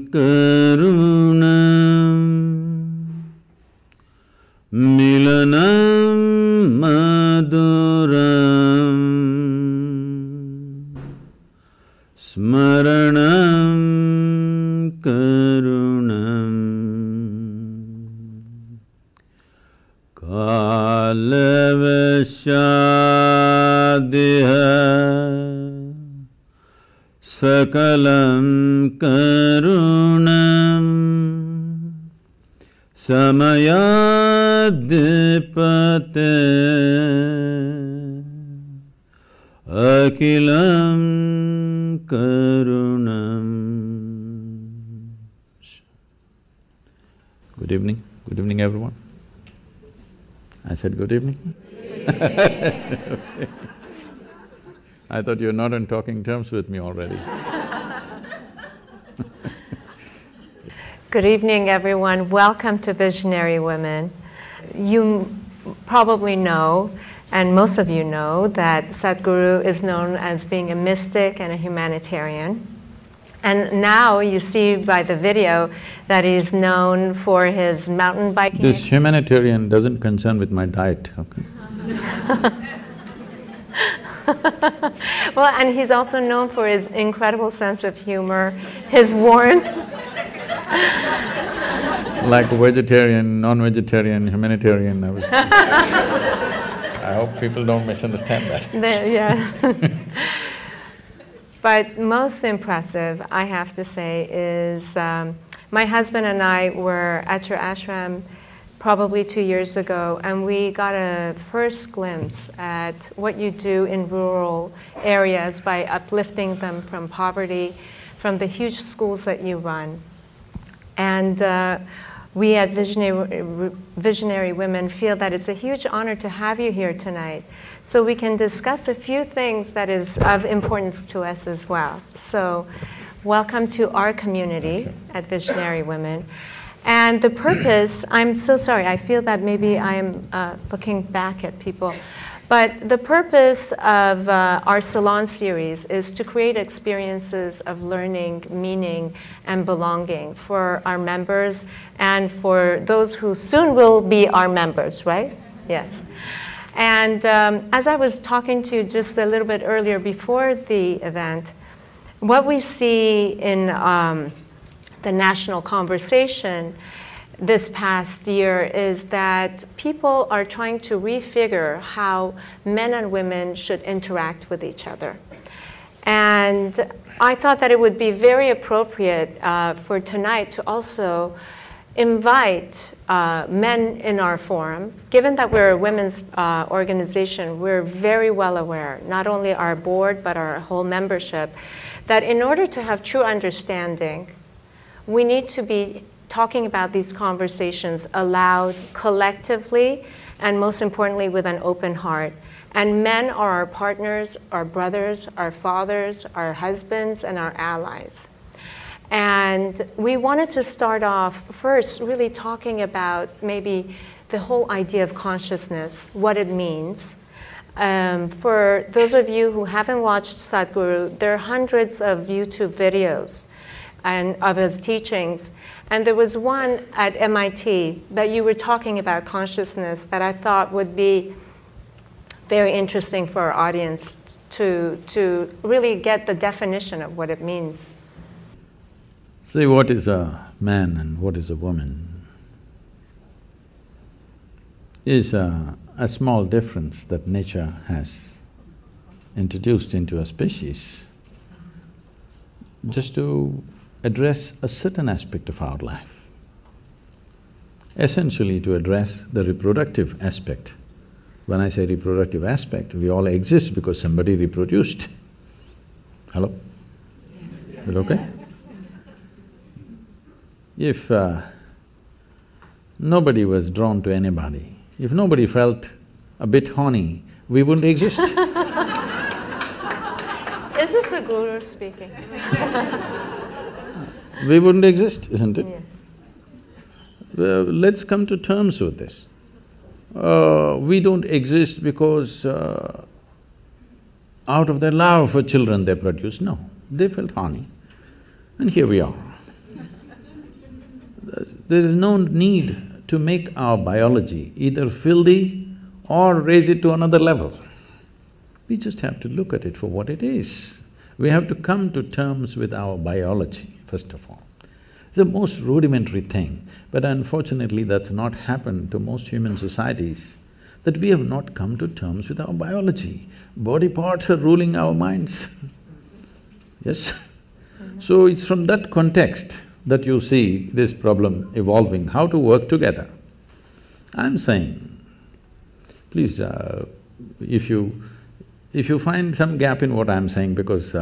karunam milanam maduram smaranam karunam kalavashadiha sakalam karunam samayadipate akilam karunam. Good evening. Good evening, everyone. I said good evening. I thought you're not on talking terms with me already. Good evening, everyone. Welcome to Visionary Women. You probably know, and most of you know, that Sadhguru is known as being a mystic and a humanitarian. And now you see by the video that he's known for his mountain biking. This humanitarian doesn't concern with my diet, okay? Well, and he's also known for his incredible sense of humor, his warmth. Like vegetarian, non-vegetarian, humanitarian, I hope people don't misunderstand that. Yeah. But most impressive, I have to say, is my husband and I were at your ashram probably 2 years ago, and we got a first glimpse at what you do in rural areas by uplifting them from poverty, from the huge schools that you run. And we at Visionary Women feel that it's a huge honor to have you here tonight, so we can discuss a few things that is of importance to us as well. So, welcome to our community at Visionary Women. And the purpose, I'm so sorry, I feel that maybe I'm looking back at people, but the purpose of our salon series is to create experiences of learning, meaning, and belonging for our members and for those who soon will be our members, right? Yes. And as I was talking to you just a little bit earlier before the event, what we see in the national conversation this past year is that people are trying to refigure how men and women should interact with each other. And I thought that it would be very appropriate for tonight to also invite men in our forum. Given that we're a women's organization, we're very well aware, not only our board, but our whole membership, that in order to have true understanding, we need to be talking about these conversations aloud, collectively, and most importantly, with an open heart. And men are our partners, our brothers, our fathers, our husbands, and our allies. And we wanted to start off first really talking about maybe the whole idea of consciousness, what it means. For those of you who haven't watched Sadhguru, there are hundreds of YouTube videos of his teachings. And there was one at MIT that you were talking about consciousness that I thought would be very interesting for our audience to really get the definition of what it means. See, what is a man and what is a woman is a small difference that nature has introduced into a species just to address a certain aspect of our life. Essentially to address the reproductive aspect. When I say reproductive aspect, we all exist because somebody reproduced. Hello? Yes. Is it okay? If nobody was drawn to anybody, if nobody felt a bit horny, we wouldn't exist. Is this a guru speaking? We wouldn't exist, isn't it? Yes. Let's come to terms with this. We don't exist because out of their love for children they produce. No, they felt horny. And here we are. There is no need to make our biology either filthy or raise it to another level. We just have to look at it for what it is. We have to come to terms with our biology, first of all. It's the most rudimentary thing, but unfortunately that's not happened to most human societies, that we have not come to terms with our biology. Body parts are ruling our minds. Yes? So it's from that context that you see this problem evolving, how to work together. I'm saying, please, if you find some gap in what I'm saying, because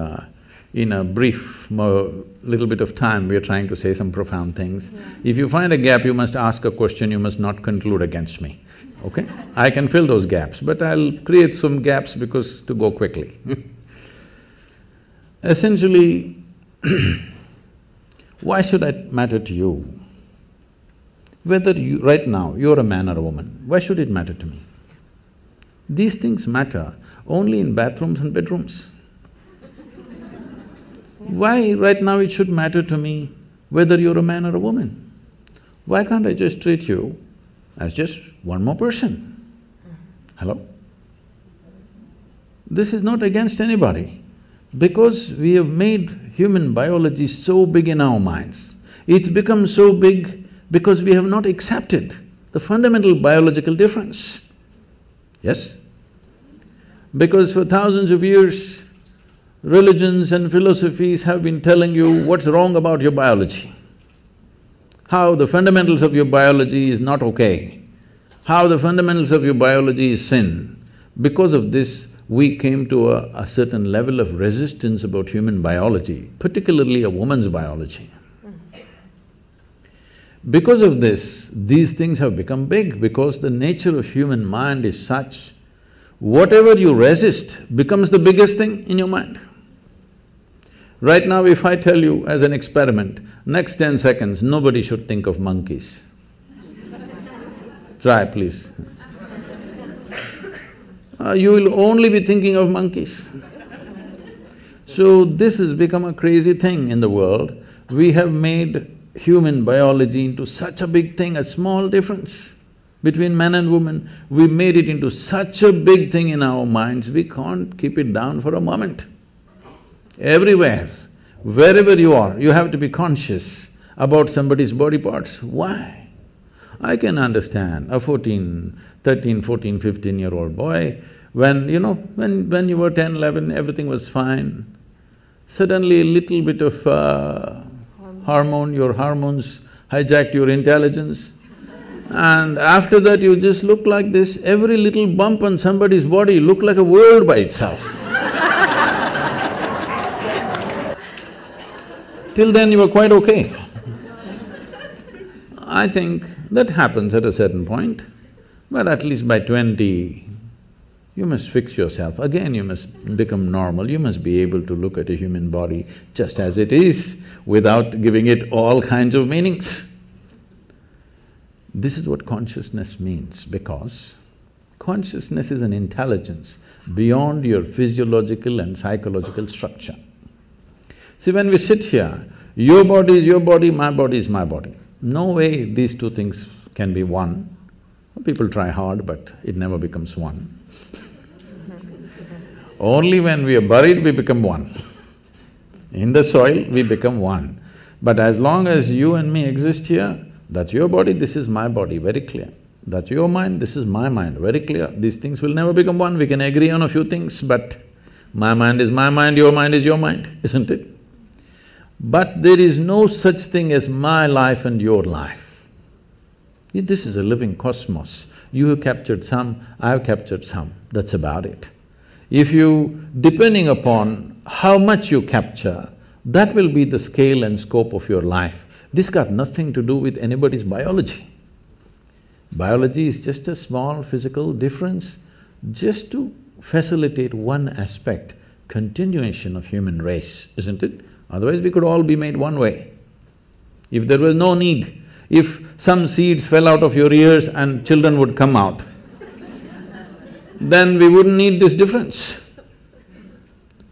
in a brief little bit of time, we are trying to say some profound things. Yeah. If you find a gap, you must ask a question, you must not conclude against me, okay? I can fill those gaps, but I'll create some gaps because to go quickly. Essentially, why should it matter to you? Whether you… right now, you're a man or a woman, why should it matter to me? These things matter only in bathrooms and bedrooms. Why right now it should matter to me whether you're a man or a woman? Why can't I just treat you as just one more person? Hello? This is not against anybody, because we have made human biology so big in our minds. It's become so big because we have not accepted the fundamental biological difference. Yes? Because for thousands of years, religions and philosophies have been telling you what's wrong about your biology, how the fundamentals of your biology is not okay, how the fundamentals of your biology is sin. Because of this, we came to a certain level of resistance about human biology, particularly a woman's biology. Because of this, these things have become big, because the nature of human mind is such, whatever you resist becomes the biggest thing in your mind. Right now, if I tell you as an experiment, next 10 seconds, nobody should think of monkeys. Try, please. You will only be thinking of monkeys. So this has become a crazy thing in the world. We have made human biology into such a big thing, a small difference between man and woman. We made it into such a big thing in our minds, we can't keep it down for a moment. Everywhere, wherever you are, you have to be conscious about somebody's body parts. Why? I can understand a 13, 14, 15-year-old boy, when you were 10, 11, everything was fine. Suddenly a little bit of your hormones hijacked your intelligence, and after that you just look like this. Every little bump on somebody's body looked like a world by itself. Till then you were quite okay. I think that happens at a certain point, but at least by 20, you must fix yourself. Again, you must become normal, you must be able to look at a human body just as it is, without giving it all kinds of meanings. This is what consciousness means, because consciousness is an intelligence beyond your physiological and psychological structure. See, when we sit here, your body is your body, my body is my body. No way these two things can be one. People try hard, but it never becomes one. Only when we are buried, we become one. In the soil, we become one. But as long as you and me exist here, that's your body, this is my body, very clear. That's your mind, this is my mind, very clear. These things will never become one. We can agree on a few things, but my mind is my mind, your mind is your mind, isn't it? But there is no such thing as my life and your life. This is a living cosmos. You have captured some, I have captured some, that's about it. If you… depending upon how much you capture, that will be the scale and scope of your life. This got nothing to do with anybody's biology. Biology is just a small physical difference, just to facilitate one aspect, continuation of human race, isn't it? Otherwise we could all be made one way. If there was no need, if some seeds fell out of your ears and children would come out, then we wouldn't need this difference.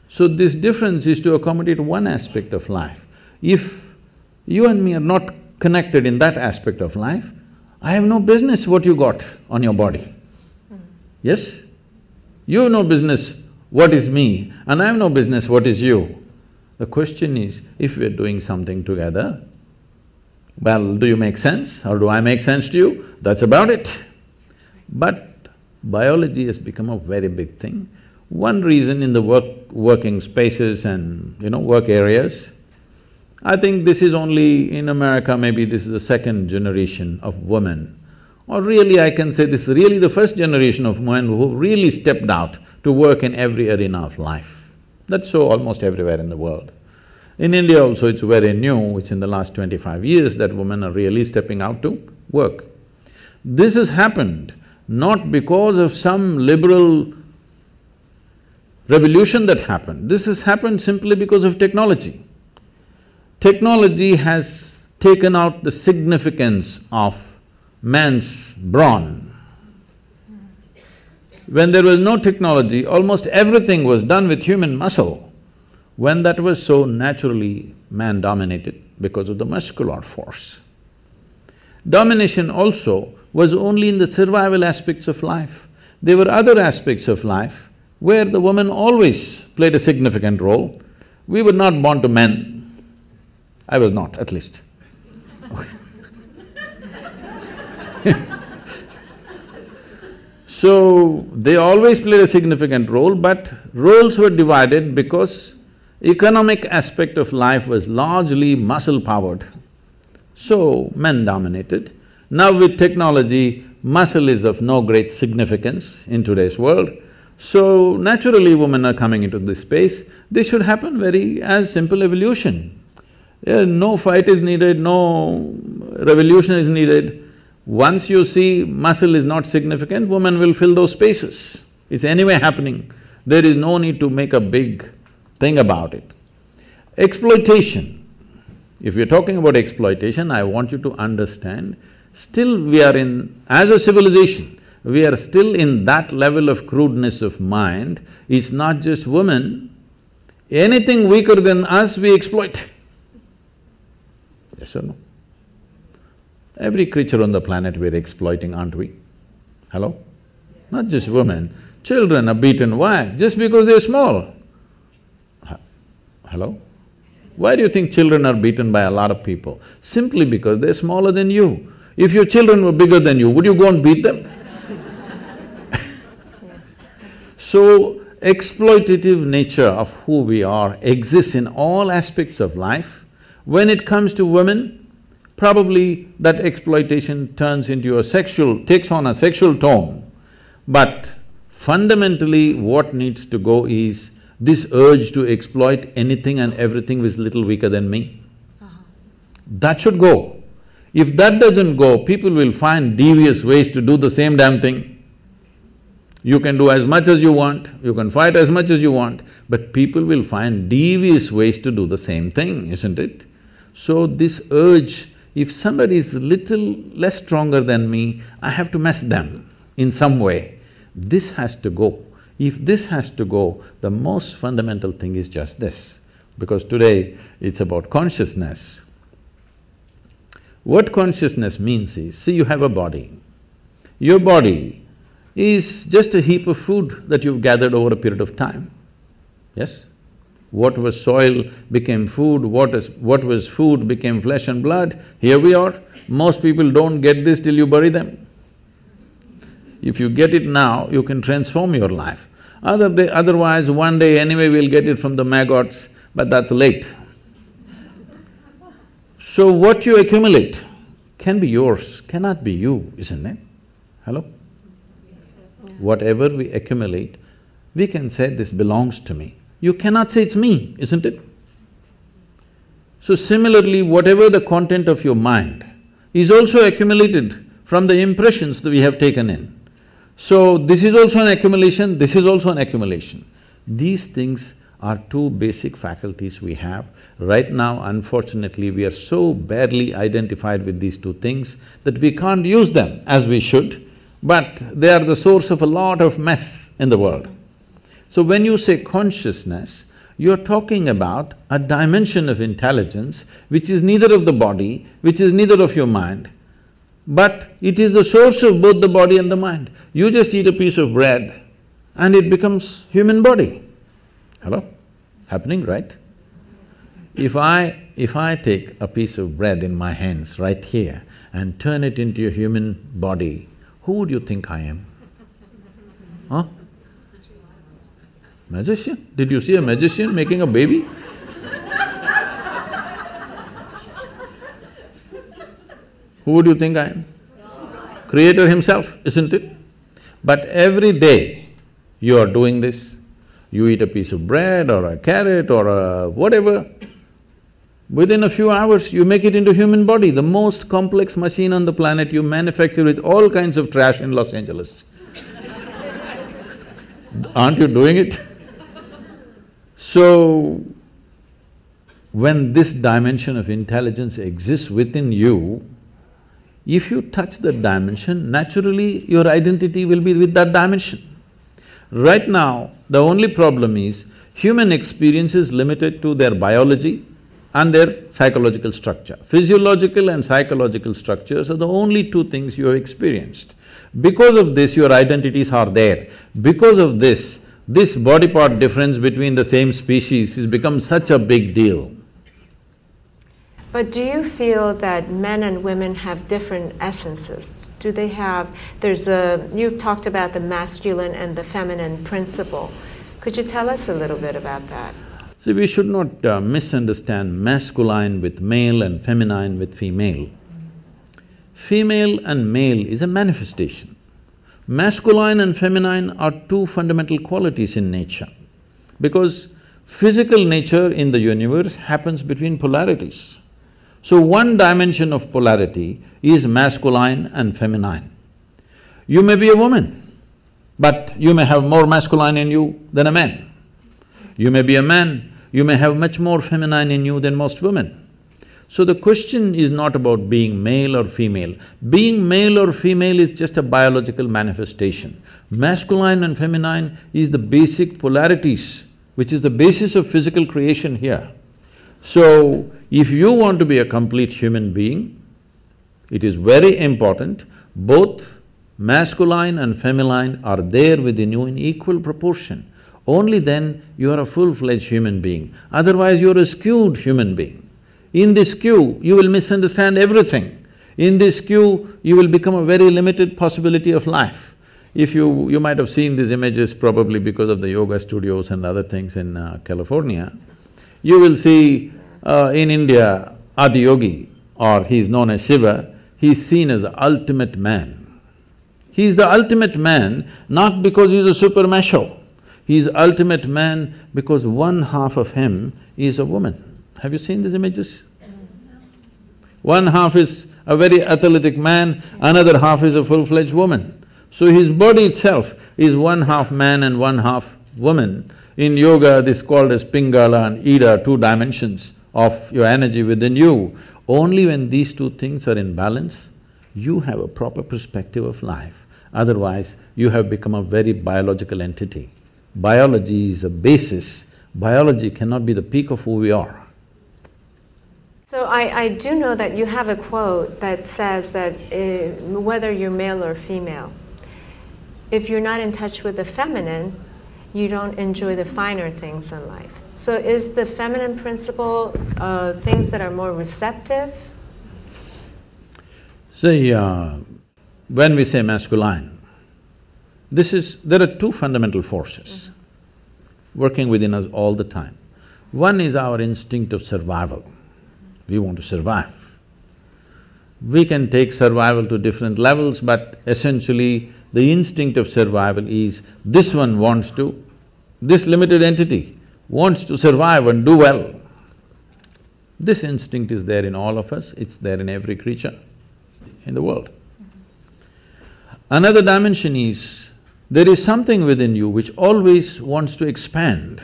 So this difference is to accommodate one aspect of life. If you and me are not connected in that aspect of life, I have no business what you got on your body. Yes? You have no business what is me, and I have no business what is you. The question is, if we're doing something together, well, do you make sense or do I make sense to you? That's about it. But biology has become a very big thing. One reason in the working spaces and, work areas, I think this is only in America, maybe this is the second generation of women. Or really I can say this is really the first generation of women who really stepped out to work in every arena of life. That's so almost everywhere in the world. In India also it's very new, it's in the last 25 years that women are really stepping out to work. This has happened not because of some liberal revolution that happened, this has happened simply because of technology. Technology has taken out the significance of man's brawn. When there was no technology, almost everything was done with human muscle. When that was so naturally man-dominated because of the muscular force. Domination also was only in the survival aspects of life. There were other aspects of life where the woman always played a significant role. We were not born to men. I was not, at least. So, they always played a significant role, but roles were divided because economic aspect of life was largely muscle-powered. So, men dominated. Now with technology, muscle is of no great significance in today's world. So, naturally women are coming into this space. This should happen very as simple evolution. No fight is needed, no revolution is needed. Once you see muscle is not significant, women will fill those spaces. It's anyway happening. There is no need to make a big thing about it. Exploitation. If you're talking about exploitation, I want you to understand, still we are in… as a civilization, we are still in that level of crudeness of mind. It's not just women, anything weaker than us we exploit. Yes or no? Every creature on the planet we're exploiting, aren't we? Hello? Not just women, children are beaten. Why? Just because they're small. Hello? Why do you think children are beaten by a lot of people? Simply because they're smaller than you. If your children were bigger than you, would you go and beat them? So, exploitative nature of who we are exists in all aspects of life. When it comes to women, probably that exploitation turns into takes on a sexual tone. But fundamentally what needs to go is this urge to exploit anything and everything which is little weaker than me. That should go. If that doesn't go, people will find devious ways to do the same damn thing. You can do as much as you want, you can fight as much as you want, but people will find devious ways to do the same thing, isn't it? So this urge, if somebody is little less stronger than me, I have to mess them in some way. This has to go. If this has to go, the most fundamental thing is just this, because today it's about consciousness. What consciousness means is, see, you have a body. Your body is just a heap of food that you've gathered over a period of time, yes? What was soil became food, what was food became flesh and blood, here we are. Most people don't get this till you bury them. If you get it now, you can transform your life. Otherwise, one day anyway we'll get it from the maggots, but that's late. So what you accumulate can be yours, cannot be you, isn't it? Hello? Whatever we accumulate, we can say this belongs to me. You cannot say it's me, isn't it? So similarly, whatever the content of your mind is also accumulated from the impressions that we have taken in. So this is also an accumulation, this is also an accumulation. These things are two basic faculties we have. Right now, unfortunately, we are so barely identified with these two things that we can't use them as we should, but they are the source of a lot of mess in the world. So when you say consciousness, You're talking about a dimension of intelligence which is neither of the body, which is neither of your mind, but it is the source of both the body and the mind. You just eat a piece of bread and it becomes human body. Hello? Happening, right? If I take a piece of bread in my hands right here and turn it into a human body, who would you think I am? Huh? Magician? Did you see a magician making a baby? Who would you think I am? Creator himself, isn't it? But every day you are doing this, you eat a piece of bread or a carrot or a whatever, within a few hours you make it into human body, the most complex machine on the planet. You manufacture with all kinds of trash in Los Angeles. Aren't you doing it? So, when this dimension of intelligence exists within you, if you touch that dimension, naturally your identity will be with that dimension. Right now, the only problem is human experience is limited to their biology and their psychological structure. Physiological and psychological structures are the only two things you have experienced. Because of this, your identities are there. Because of this body part difference between the same species has become such a big deal. But do you feel that men and women have different essences? Do they have… you've talked about the masculine and the feminine principle. Could you tell us a little bit about that? See, we should not misunderstand masculine with male and feminine with female. Female and male is a manifestation. Masculine and feminine are two fundamental qualities in nature, because physical nature in the universe happens between polarities. So one dimension of polarity is masculine and feminine. You may be a woman, but you may have more masculine in you than a man. You may be a man, you may have much more feminine in you than most women. So the question is not about being male or female. Being male or female is just a biological manifestation. Masculine and feminine is the basic polarities, which is the basis of physical creation here. So, if you want to be a complete human being, it is very important both masculine and feminine are there within you in equal proportion. Only then you are a full-fledged human being, otherwise you are a skewed human being. In this skew, you will misunderstand everything. In this skew, you will become a very limited possibility of life. If you might have seen these images probably because of the yoga studios and other things in California. You will see in India, Adi Yogi, or he is known as Shiva, he is seen as the ultimate man. He is the ultimate man not because he is a super macho, he is ultimate man because one half of him is a woman. Have you seen these images? One half is a very athletic man, another half is a full-fledged woman. So his body itself is one half man and one half woman. In yoga, this is called as Pingala and Ida, two dimensions of your energy within you. Only when these two things are in balance, you have a proper perspective of life. Otherwise, you have become a very biological entity. Biology is a basis. Biology cannot be the peak of who we are. So I do know that you have a quote that says that whether you're male or female, if you're not in touch with the feminine, you don't enjoy the finer things in life. So is the feminine principle things that are more receptive? See, when we say masculine, there are two fundamental forces working within us all the time. One is our instinct of survival. We want to survive. We can take survival to different levels, but essentially the instinct of survival is this one wants to, this limited entity wants to survive and do well. This instinct is there in all of us, it's there in every creature in the world. Another dimension is, there is something within you which always wants to expand.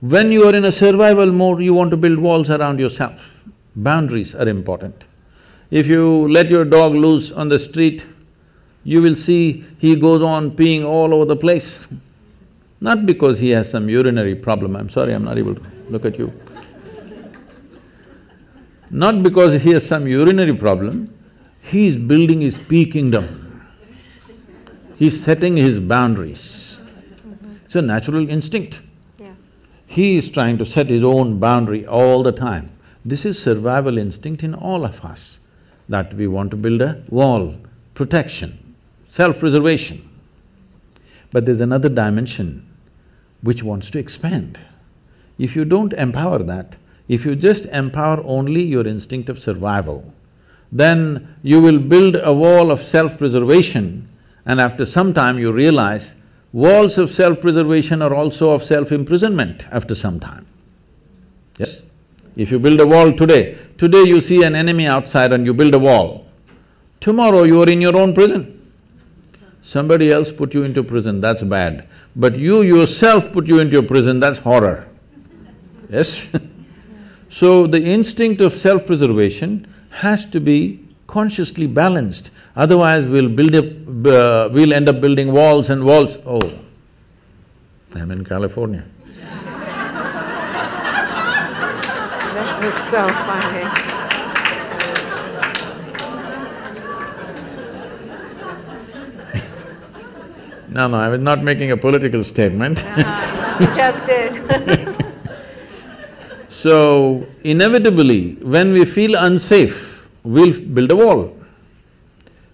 When you are in a survival mode, you want to build walls around yourself. Boundaries are important. If you let your dog loose on the street, you will see he goes on peeing all over the place. Not because he has some urinary problem, I'm sorry, I'm not able to look at you. Not because he has some urinary problem, he is building his peak kingdom. He's setting his boundaries. It's a natural instinct. Yeah. He is trying to set his own boundary all the time. This is survival instinct in all of us, that we want to build a wall, protection, self-preservation. But there's another dimension which wants to expand. If you don't empower that, if you just empower only your instinct of survival, then you will build a wall of self-preservation, and after some time you realize walls of self-preservation are also of self-imprisonment after some time. Yes? If you build a wall today you see an enemy outside and you build a wall. Tomorrow you are in your own prison. Somebody else put you into prison, that's bad. But you yourself put you into a prison, that's horror. Yes? So the instinct of self-preservation has to be consciously balanced, otherwise we'll end up building walls and walls. Oh, I'm in California. This is so funny. No, I was not making a political statement. You just did. So, inevitably, when we feel unsafe, we'll build a wall.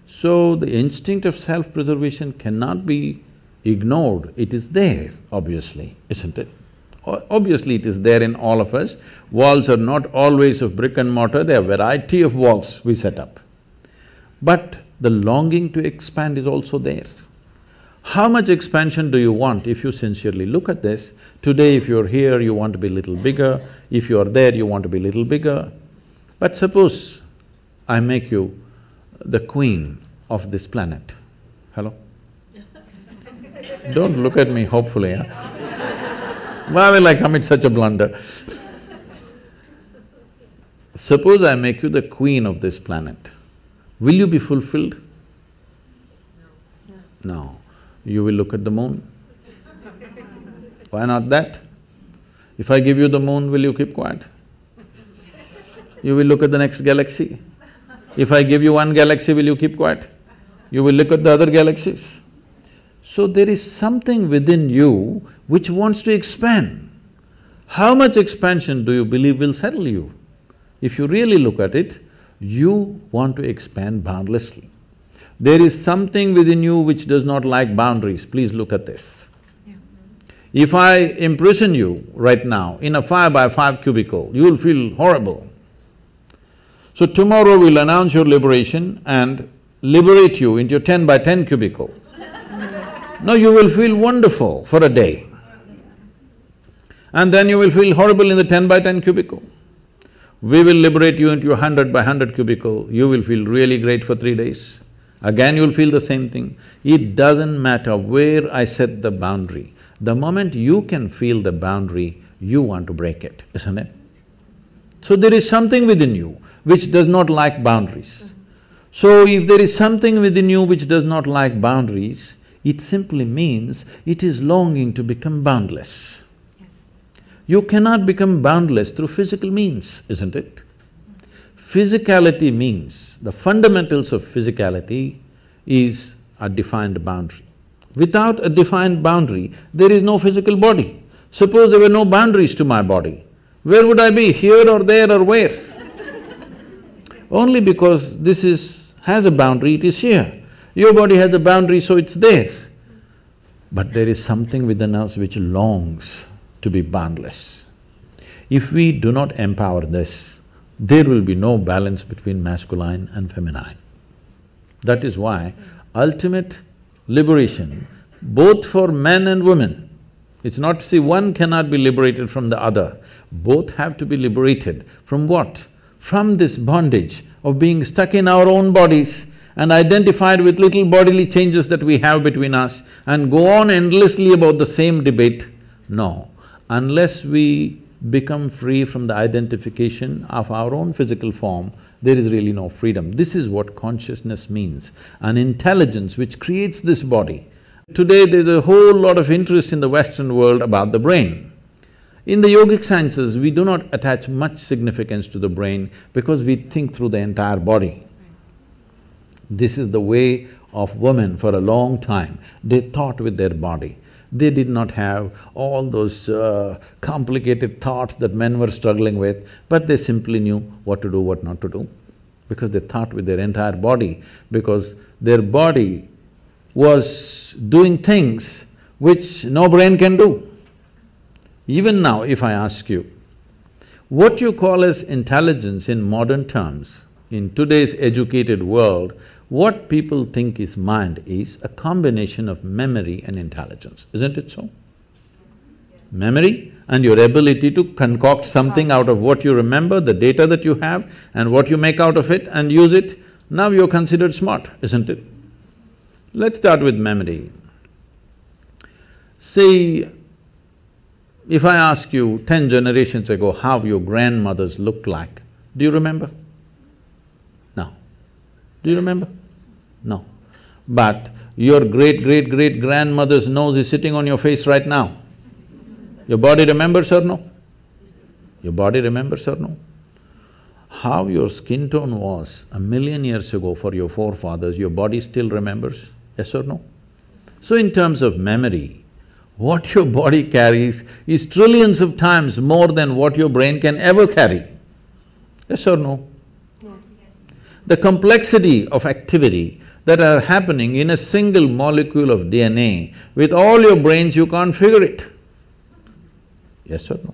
So, the instinct of self-preservation cannot be ignored, it is there, obviously, isn't it? Obviously, it is there in all of us. Walls are not always of brick and mortar, there are a variety of walls we set up. But the longing to expand is also there. How much expansion do you want if you sincerely look at this? Today if you're here, you want to be a little bigger, if you're there, you want to be a little bigger. But suppose I make you the queen of this planet. Hello? Don't look at me hopefully, huh? Why will I commit such a blunder? Suppose I make you the queen of this planet, will you be fulfilled? No. You will look at the moon. Why not that? If I give you the moon, will you keep quiet? You will look at the next galaxy. If I give you one galaxy, will you keep quiet? You will look at the other galaxies. So there is something within you which wants to expand. How much expansion do you believe will settle you? If you really look at it, you want to expand boundlessly. There is something within you which does not like boundaries, please look at this. Yeah. If I imprison you right now in a 5x5 cubicle, you will feel horrible. So tomorrow we'll announce your liberation and liberate you into your 10x10 cubicle. Now you will feel wonderful for a day. And then you will feel horrible in the 10x10 cubicle. We will liberate you into your 100x100 cubicle, you will feel really great for 3 days. Again you'll feel the same thing. It doesn't matter where I set the boundary. The moment you can feel the boundary, you want to break it, isn't it? So there is something within you which does not like boundaries. So if there is something within you which does not like boundaries, it simply means it is longing to become boundless. Yes. You cannot become boundless through physical means, isn't it? Physicality means, the fundamentals of physicality is a defined boundary. Without a defined boundary, there is no physical body. Suppose there were no boundaries to my body, where would I be? Here or there or where? Only because has a boundary, it is here. Your body has a boundary, so it's there. But there is something within us which longs to be boundless. If we do not empower this, there will be no balance between masculine and feminine. That is why ultimate liberation, both for men and women, it's not… see, one cannot be liberated from the other. Both have to be liberated from what? From this bondage of being stuck in our own bodies and identified with little bodily changes that we have between us and go on endlessly about the same debate. No, unless we become free from the identification of our own physical form, there is really no freedom. This is what consciousness means, an intelligence which creates this body Today there's a whole lot of interest in the Western world about the brain. In the yogic sciences, we do not attach much significance to the brain because we think through the entire body. This is the way of women for a long time. They thought with their body. They did not have all those complicated thoughts that men were struggling with, but they simply knew what to do, what not to do, because they thought with their entire body, because their body was doing things which no brain can do. Even now, if I ask you, what you call as intelligence in modern terms, in today's educated world, what people think is mind is a combination of memory and intelligence, isn't it so? Memory and your ability to concoct something out of what you remember, the data that you have and what you make out of it and use it, now you're considered smart, isn't it? Let's start with memory. See, if I ask you 10 generations ago how your grandmothers looked like, do you remember? No. Do you remember? No. But your great-great-great-grandmother's nose is sitting on your face right now. Your body remembers or no? Your body remembers or no? How your skin tone was 1,000,000 years ago for your forefathers, your body still remembers, yes or no? So in terms of memory, what your body carries is trillions of times more than what your brain can ever carry. Yes or no? Yes. The complexity of activity that are happening in a single molecule of DNA, with all your brains you can't figure it. Yes or no?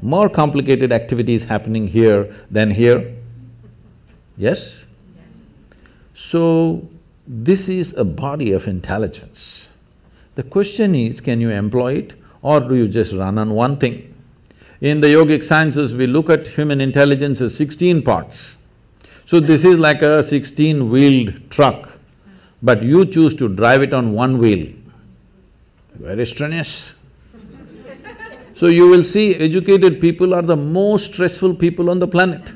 More complicated activities happening here than here. Yes? So, this is a body of intelligence. The question is, can you employ it or do you just run on one thing? In the yogic sciences, we look at human intelligence as 16 parts. So this is like a 16-wheeled truck, but you choose to drive it on one wheel. Very strenuous. So you will see educated people are the most stressful people on the planet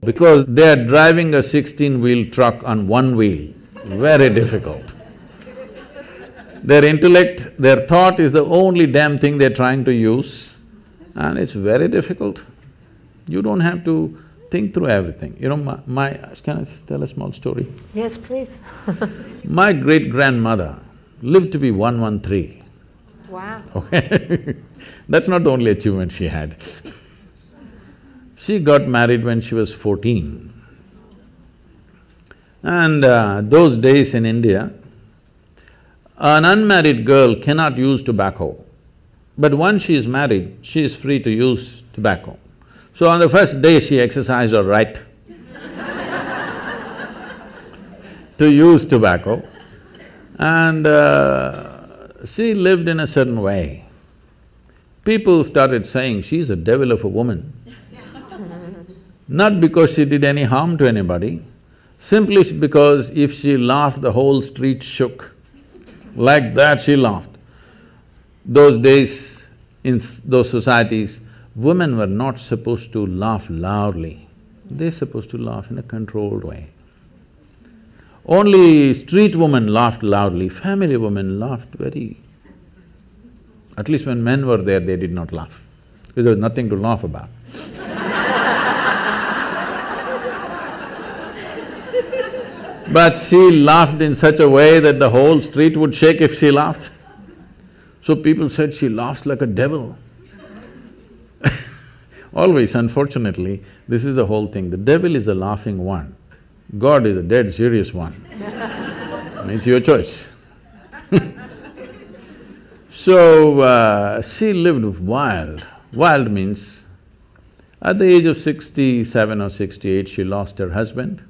because they are driving a 16-wheel truck on one wheel, very difficult. Their intellect, their thought is the only damn thing they're trying to use and it's very difficult. You don't have to think through everything. You know, can I tell a small story? Yes, please. My great-grandmother lived to be 113. Wow. Okay That's not the only achievement she had. She got married when she was 14. And those days in India, an unmarried girl cannot use tobacco, but once she is married, she is free to use tobacco. So on the first day, she exercised her right to use tobacco, and she lived in a certain way. People started saying, she's a devil of a woman. Not because she did any harm to anybody, simply because if she laughed, the whole street shook. Like that she laughed. Those days, in those societies, women were not supposed to laugh loudly. They're supposed to laugh in a controlled way. Only street women laughed loudly, family women laughed very… At least when men were there, they did not laugh, because there was nothing to laugh about. But she laughed in such a way that the whole street would shake if she laughed. So people said she laughs like a devil. Always, unfortunately, this is the whole thing. The devil is a laughing one. God is a dead serious one. It's your choice. So, she lived wild. Wild means, at the age of 67 or 68, she lost her husband.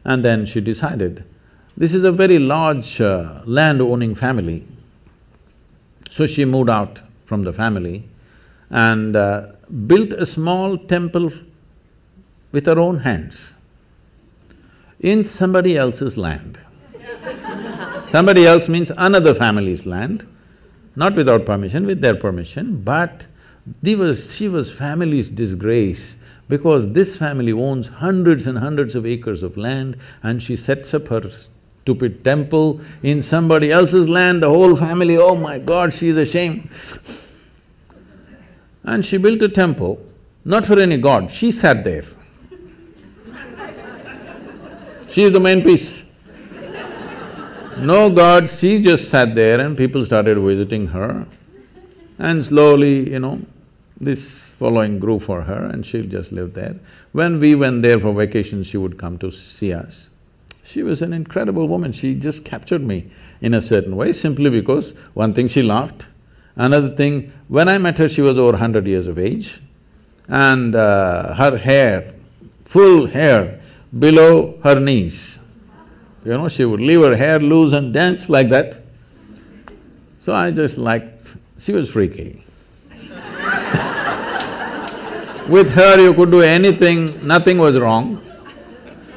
And then she decided, this is a very large land-owning family. So she moved out from the family and built a small temple with her own hands in somebody else's land. Somebody else means another family's land, not without permission, with their permission, but she was family's disgrace, because this family owns hundreds and hundreds of acres of land and she sets up her stupid temple in somebody else's land, the whole family, oh my God, she's ashamed. And she built a temple, not for any god, she sat there. She is the main piece. No god, she just sat there and people started visiting her. And slowly, this following grew for her and she'll just live there. When we went there for vacation, she would come to see us. She was an incredible woman, she just captured me in a certain way simply because one thing, she laughed. Another thing, when I met her, she was over 100 years of age and her hair, full hair below her knees. She would leave her hair loose and dance like that. So I just liked… she was freaky. With her you could do anything, nothing was wrong.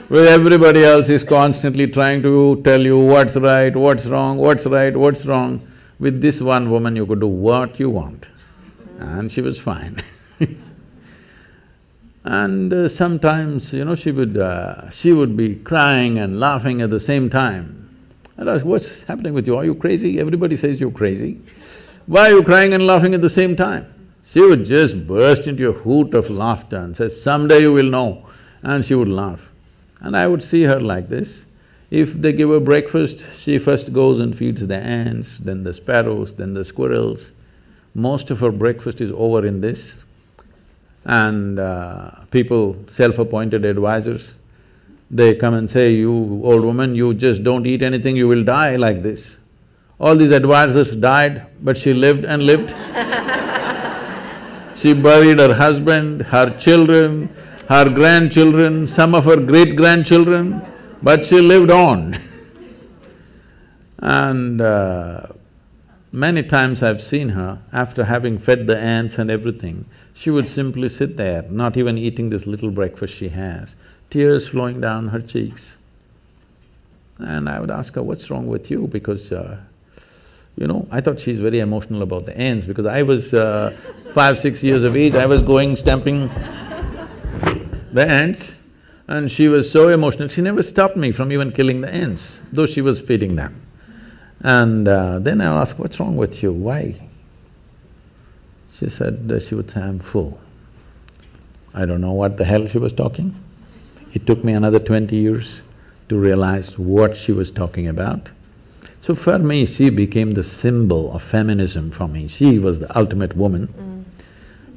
With everybody else is constantly trying to tell you what's right, what's wrong, what's right, what's wrong. With this one woman you could do what you want and she was fine. And sometimes, she would be crying and laughing at the same time. I'd ask, what's happening with you? Are you crazy? Everybody says you're crazy. Why are you crying and laughing at the same time? She would just burst into a hoot of laughter and say, someday you will know, and she would laugh. And I would see her like this. If they give her breakfast, she first goes and feeds the ants, then the sparrows, then the squirrels. Most of her breakfast is over in this. And people, self-appointed advisors, they come and say, you old woman, you just don't eat anything, you will die like this. All these advisors died, but she lived and lived. She buried her husband, her children, her grandchildren, some of her great-grandchildren, but she lived on. And many times I've seen her, after having fed the ants and everything, she would simply sit there, not even eating this little breakfast she has, tears flowing down her cheeks. And I would ask her, what's wrong with you? Because, I thought she's very emotional about the ants because I was 5, 6 years of age, I was going stamping the ants and she was so emotional, she never stopped me from even killing the ants, though she was feeding them. And then I asked, what's wrong with you, why? She said, she would say, I'm full. I don't know what the hell she was talking. It took me another 20 years to realize what she was talking about. So for me, she became the symbol of feminism for me. She was the ultimate woman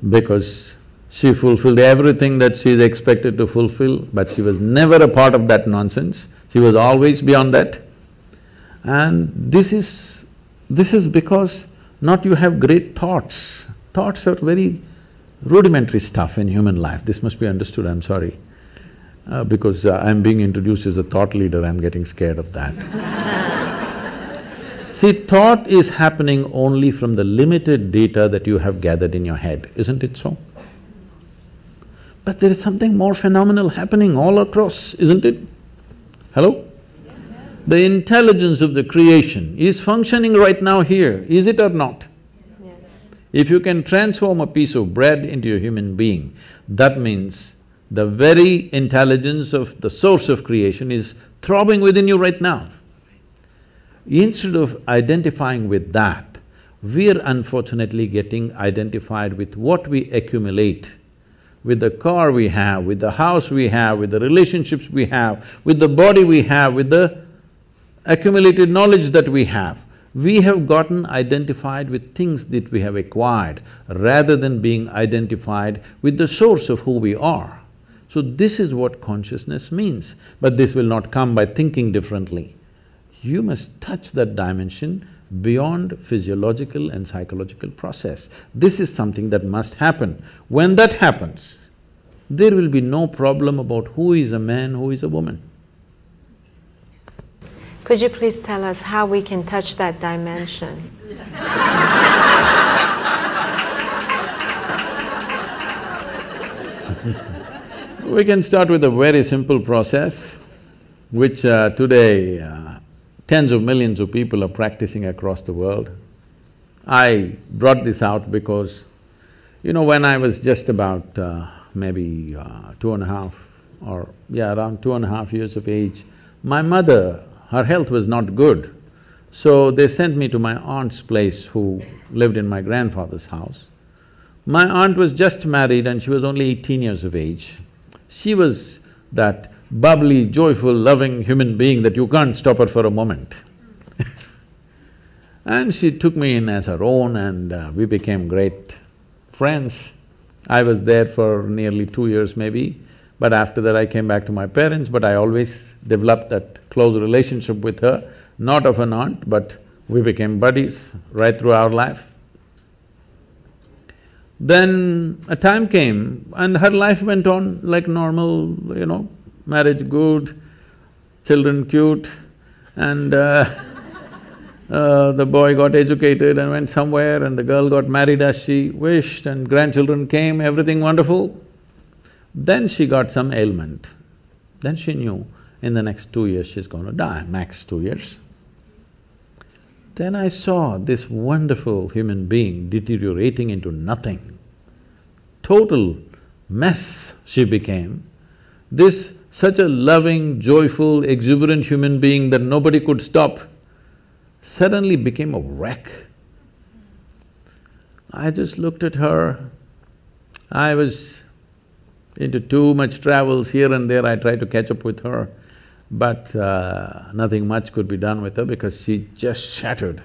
because she fulfilled everything that she is expected to fulfill, but she was never a part of that nonsense. She was always beyond that. And this is because not you have great thoughts. Thoughts are very rudimentary stuff in human life, this must be understood, I'm sorry. Because I'm being introduced as a thought leader, I'm getting scared of that. See, thought is happening only from the limited data that you have gathered in your head, isn't it so? But there is something more phenomenal happening all across, isn't it? Hello? The intelligence of the creation is functioning right now here, is it or not? Yes. If you can transform a piece of bread into a human being, that means the very intelligence of the source of creation is throbbing within you right now. Instead of identifying with that, we're unfortunately getting identified with what we accumulate, with the car we have, with the house we have, with the relationships we have, with the body we have, with the accumulated knowledge that we have. We have gotten identified with things that we have acquired rather than being identified with the source of who we are. So this is what consciousness means, but this will not come by thinking differently. You must touch that dimension beyond physiological and psychological process. This is something that must happen. When that happens, there will be no problem about who is a man, who is a woman. Could you please tell us how we can touch that dimension? We can start with a very simple process, which today tens of millions of people are practicing across the world. I brought this out because, when I was just about maybe 2.5 or around 2.5 years of age, my mother her health was not good. So they sent me to my aunt's place who lived in my grandfather's house. My aunt was just married and she was only 18 years of age. She was that bubbly, joyful, loving human being that you can't stop her for a moment. And she took me in as her own and we became great friends. I was there for nearly 2 years maybe, but after that I came back to my parents, but I always developed that close relationship with her, not of an aunt, but we became buddies right through our life. Then a time came and her life went on like normal, marriage good, children cute, and the boy got educated and went somewhere and the girl got married as she wished and grandchildren came, everything wonderful. Then she got some ailment. Then she knew in the next 2 years she's going to die, max 2 years. Then I saw this wonderful human being deteriorating into nothing. Total mess she became. This such a loving, joyful, exuberant human being that nobody could stop suddenly became a wreck. I just looked at her. I was into too much travels here and there, I tried to catch up with her, but nothing much could be done with her because she just shattered.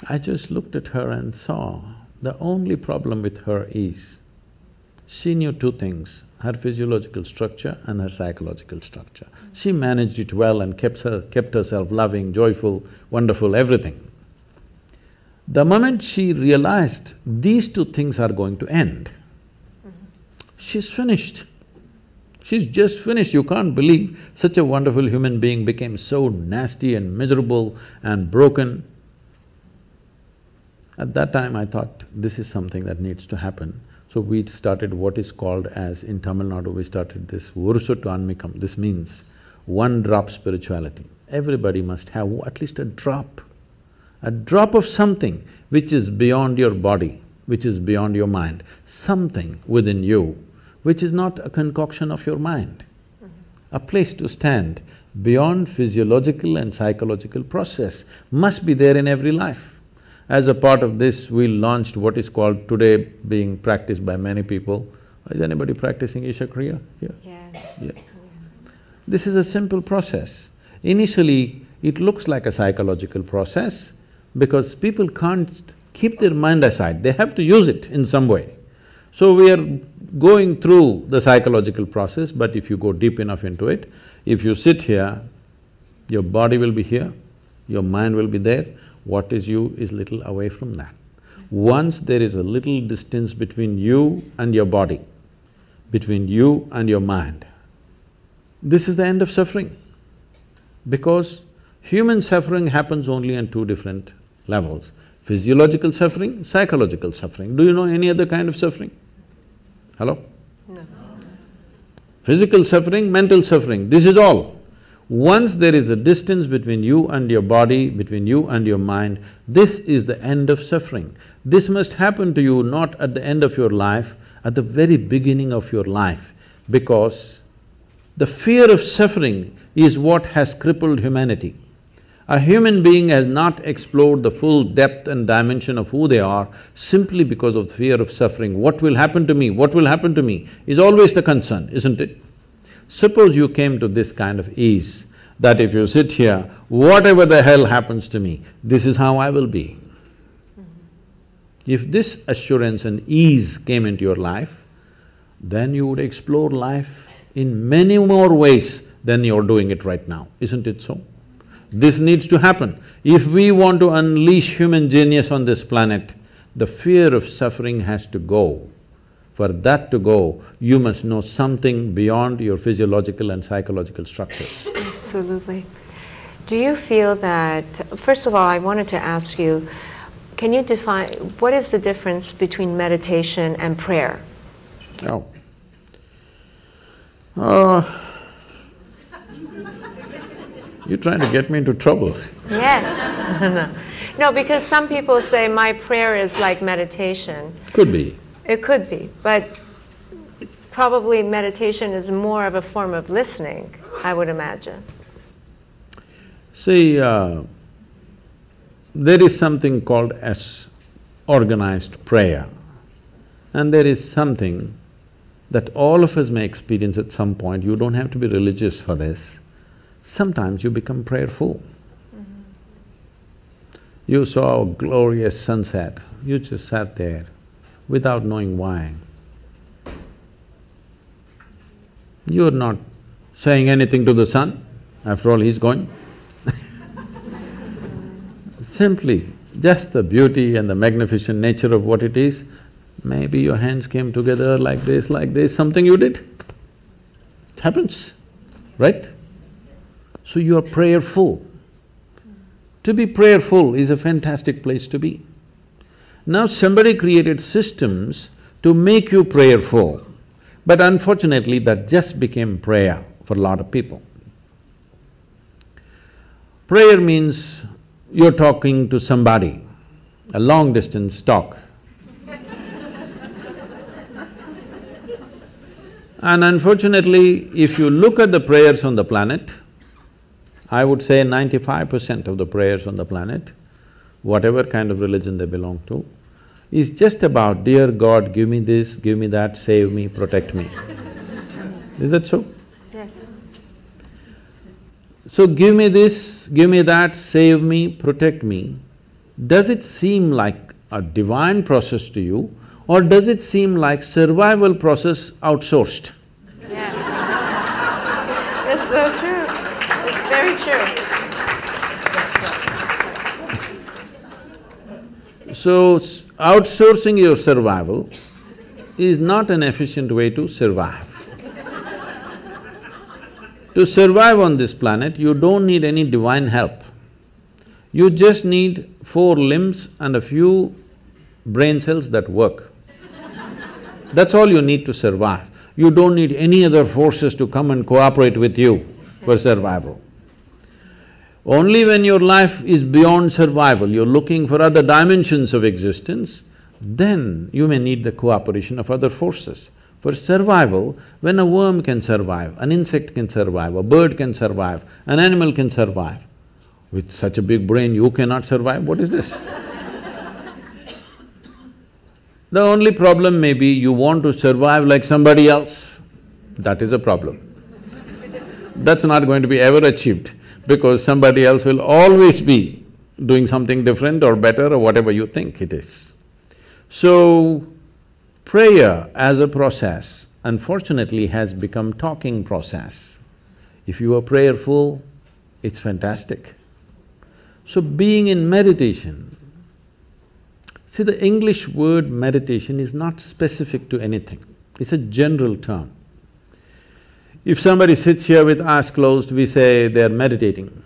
I just looked at her and saw the only problem with her is she knew two things, her physiological structure and her psychological structure. She managed it well and kept herself loving, joyful, wonderful, everything. The moment she realized these two things are going to end, she's finished. She's just finished. You can't believe such a wonderful human being became so nasty and miserable and broken. At that time I thought, this is something that needs to happen. So we started what is called as, in Tamil Nadu, we started this Vurusuttu Anmikam. This means one drop spirituality. Everybody must have at least a drop of something which is beyond your body, which is beyond your mind, something within you which is not a concoction of your mind. A place to stand beyond physiological and psychological process must be there in every life. As a part of this, we launched what is called today being practiced by many people. Is anybody practicing Isha Kriya here? Yeah. This is a simple process. Initially, it looks like a psychological process because people can't keep their mind aside, they have to use it in some way. So we are going through the psychological process, but if you go deep enough into it, if you sit here, your body will be here, your mind will be there, what is you is little away from that. Once there is a little distance between you and your body, between you and your mind, this is the end of suffering. Because human suffering happens only on two different levels, physiological suffering, psychological suffering. Do you know any other kind of suffering? Hello? No. Physical suffering, mental suffering, this is all. Once there is a distance between you and your body, between you and your mind, this is the end of suffering. This must happen to you not at the end of your life, at the very beginning of your life, because the fear of suffering is what has crippled humanity. A human being has not explored the full depth and dimension of who they are simply because of fear of suffering. What will happen to me? What will happen to me? Is always the concern, isn't it? Suppose you came to this kind of ease, that if you sit here, whatever the hell happens to me, this is how I will be. If this assurance and ease came into your life, then you would explore life in many more ways than you're doing it right now, isn't it so? This needs to happen. If we want to unleash human genius on this planet, the fear of suffering has to go. For that to go, you must know something beyond your physiological and psychological structures. Absolutely. Do you feel that… First of all, I wanted to ask you, can you define… what is the difference between meditation and prayer? Oh. You're trying to get me into trouble. Yes. No, because some people say my prayer is like meditation. Could be. It could be, but probably meditation is more of a form of listening, I would imagine. See, there is something called as organized prayer, and there is something that all of us may experience at some point. You don't have to be religious for this. Sometimes you become prayerful. You saw a glorious sunset, you just sat there without knowing why. You're not saying anything to the sun, after all he's going. Simply, just the beauty and the magnificent nature of what it is, maybe your hands came together like this, something you did. It happens, right? So you are prayerful. To be prayerful is a fantastic place to be. Now somebody created systems to make you prayerful, but unfortunately that just became prayer for a lot of people. Prayer means you're talking to somebody, a long distance talk. And unfortunately, if you look at the prayers on the planet, I would say 95% of the prayers on the planet, whatever kind of religion they belong to, is just about, dear God, give me this, give me that, save me, protect me. Is that so? Yes. So give me this, give me that, save me, protect me. Does it seem like a divine process to you, or does it seem like survival process outsourced? Yes. It's so true. It's very true. So, outsourcing your survival is not an efficient way to survive. To survive on this planet, you don't need any divine help. You just need 4 limbs and a few brain cells that work. That's all you need to survive. You don't need any other forces to come and cooperate with you for survival. Only when your life is beyond survival, you're looking for other dimensions of existence, then you may need the cooperation of other forces. For survival, when a worm can survive, an insect can survive, a bird can survive, an animal can survive, with such a big brain you cannot survive, what is this? The only problem may be you want to survive like somebody else, that is a problem. That's not going to be ever achieved, because somebody else will always be doing something different or better or whatever you think it is. So, prayer as a process, unfortunately, has become talking process. If you are prayerful, it's fantastic. So being in meditation, see, the English word meditation is not specific to anything, it's a general term. If somebody sits here with eyes closed, we say they're meditating.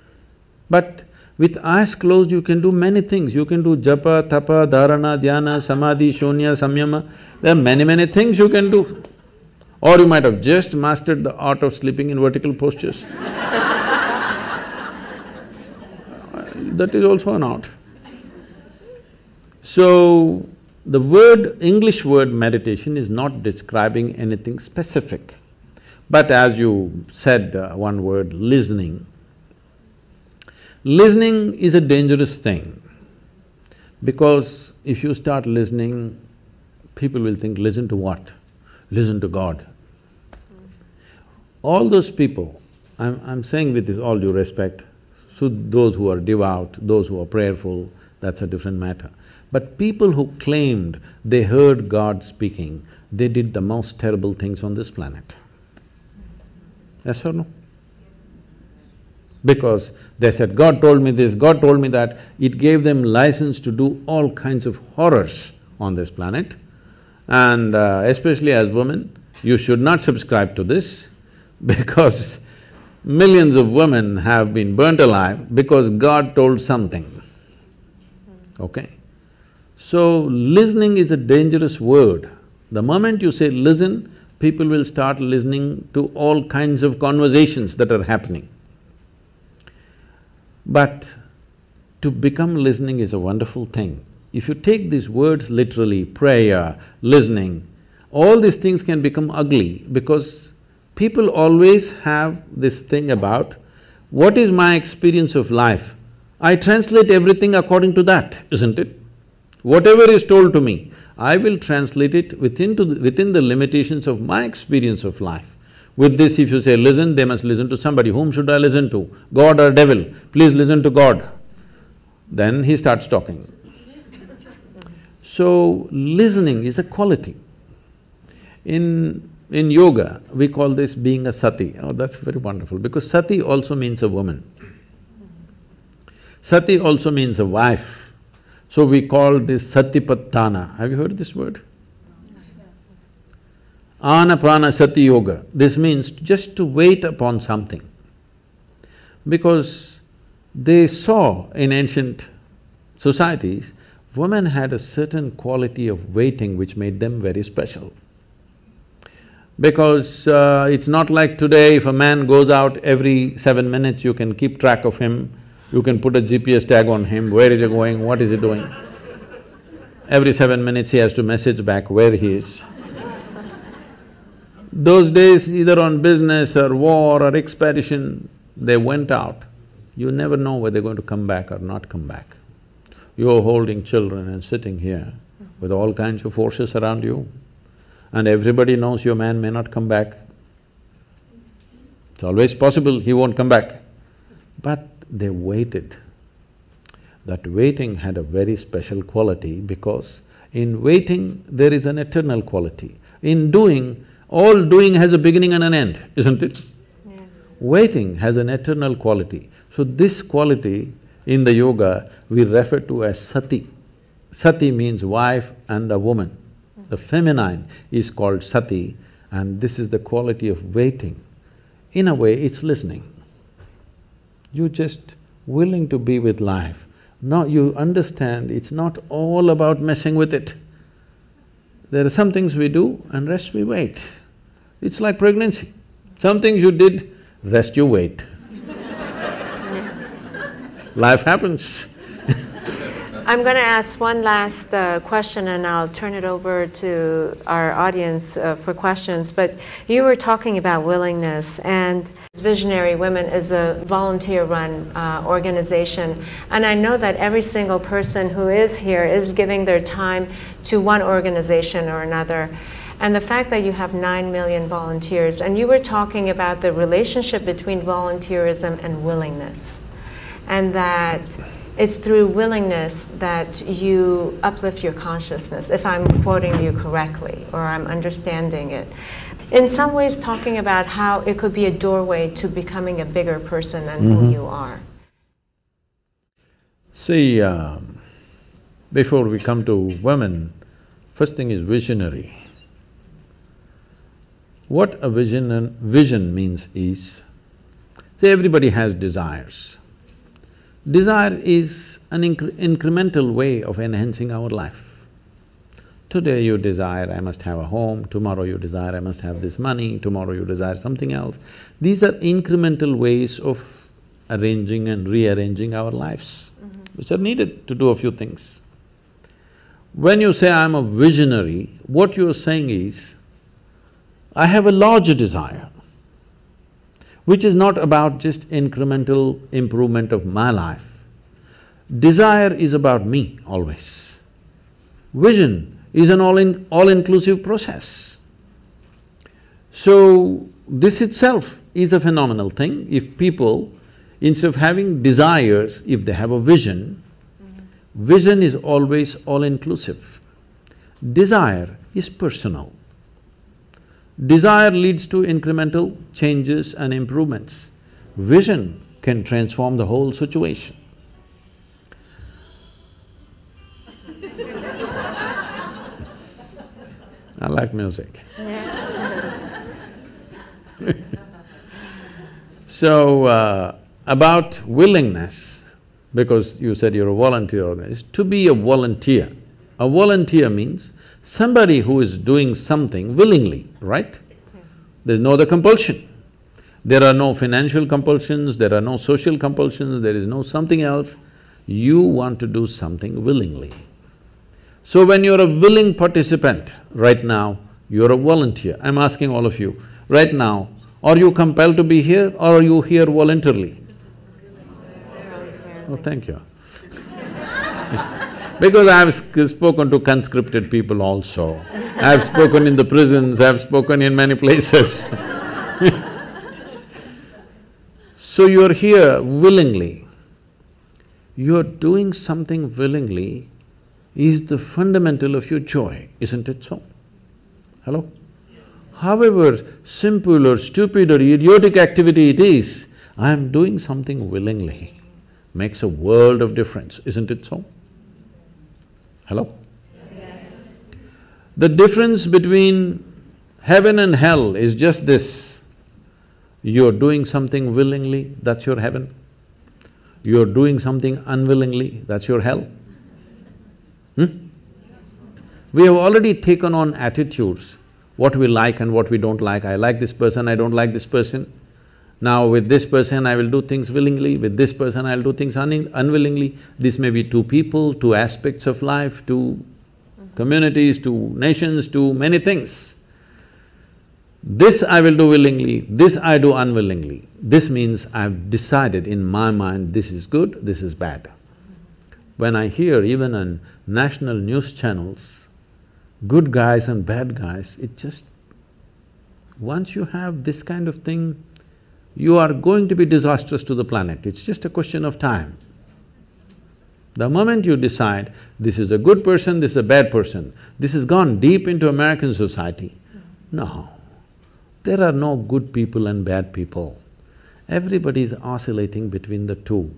But with eyes closed, you can do many things. You can do japa, tapa, dharana, dhyana, samadhi, shunya, samyama. There are many things you can do. Or you might have just mastered the art of sleeping in vertical postures. That is also an art. So, the English word meditation is not describing anything specific. But as you said one word, listening. Listening is a dangerous thing, because if you start listening, people will think, listen to what? Listen to God. All those people, I'm saying with all due respect, so those who are devout, those who are prayerful, that's a different matter. But people who claimed they heard God speaking, they did the most terrible things on this planet. Yes or no? Because they said, God told me this, God told me that, it gave them license to do all kinds of horrors on this planet. And especially as women, you should not subscribe to this, because millions of women have been burnt alive because God told something, okay? So, listening is a dangerous word. The moment you say listen, people will start listening to all kinds of conversations that are happening. But to become listening is a wonderful thing. If you take these words literally, prayer, listening, all these things can become ugly, because people always have this thing about What is my experience of life? I translate everything according to that, isn't it? Whatever is told to me, I will translate it within the limitations of my experience of life. With this, if you say, listen, they must listen to somebody. Whom should I listen to? God or devil? Please listen to God. Then he starts talking. So, listening is a quality. In yoga, we call this being a sati. Oh, that's very wonderful, because sati also means a woman. Sati also means a wife. So we call this satipattana. Have you heard this word? Anapana sati yoga. This means just to wait upon something. Because they saw in ancient societies, women had a certain quality of waiting which made them very special. Because it's not like today, if a man goes out every 7 minutes, you can keep track of him, you can put a GPS tag on him, where is he going, what is he doing. Every 7 minutes he has to message back where he is. Those days, either on business or war or expedition, they went out. You never know whether they're going to come back or not come back. You're holding children and sitting here with all kinds of forces around you, and everybody knows your man may not come back. It's always possible he won't come back. But they waited. That waiting had a very special quality, because in waiting there is an eternal quality. In doing, all doing has a beginning and an end, isn't it? Yes. Waiting has an eternal quality. So this quality in the yoga we refer to as sati. Sati means wife and a woman. The feminine is called sati, and this is the quality of waiting. In a way, it's listening. You're just willing to be with life. Now you understand it's not all about messing with it. There are some things we do and rest we wait. It's like pregnancy. Some things you did, rest you wait. Life happens. I'm going to ask one last question, and I'll turn it over to our audience for questions. But you were talking about willingness, and Visionary Women is a volunteer-run organization. And I know that every single person who is here is giving their time to one organization or another. And the fact that you have 9 million volunteers, and you were talking about the relationship between volunteerism and willingness, and that it's through willingness that you uplift your consciousness, if I'm quoting you correctly, or I'm understanding it. In some ways talking about how it could be a doorway to becoming a bigger person than who you are. See, before we come to women, first thing is visionary. What a vision means is, see, everybody has desires. Desire is an incremental way of enhancing our life. Today you desire, I must have a home, tomorrow you desire, I must have this money, tomorrow you desire something else. These are incremental ways of arranging and rearranging our lives, which are needed to do a few things. When you say, I'm a visionary, what you're saying is, I have a larger desire, which is not about just incremental improvement of my life. Desire is about me always. Vision is an all-inclusive process. So, this itself is a phenomenal thing. If people, instead of having desires, if they have a vision, vision is always all-inclusive. Desire is personal. Desire leads to incremental changes and improvements. Vision can transform the whole situation. I like music. So, about willingness, because you said you're a volunteer organization, to be a volunteer. A volunteer means somebody who is doing something willingly, right? Yes. There's no other compulsion. There are no financial compulsions, there are no social compulsions, there is no something else. You want to do something willingly. So when you're a willing participant, right now, you're a volunteer. I'm asking all of you, right now, are you compelled to be here or are you here voluntarily? Oh, thank you. Because I've spoken to conscripted people also. I've spoken in the prisons, I've spoken in many places. So you're here willingly. You're doing something willingly is the fundamental of your joy, isn't it so? Hello? However simple or stupid or idiotic activity it is, I am doing something willingly, makes a world of difference, isn't it so? Hello? Yes. The difference between heaven and hell is just this. You're doing something willingly, that's your heaven. You're doing something unwillingly, that's your hell. We have already taken on attitudes, what we like and what we don't like. I like this person, I don't like this person. Now with this person I will do things willingly, with this person I'll do things unwillingly. This may be two people, two aspects of life, two communities, two nations, two many things. This I will do willingly, this I do unwillingly. This means I've decided in my mind, this is good, this is bad. When I hear even on national news channels, good guys and bad guys, it just… once you have this kind of thing, you are going to be disastrous to the planet, it's just a question of time. The moment you decide, this is a good person, this is a bad person, this has gone deep into American society. No, there are no good people and bad people. Everybody is oscillating between the two.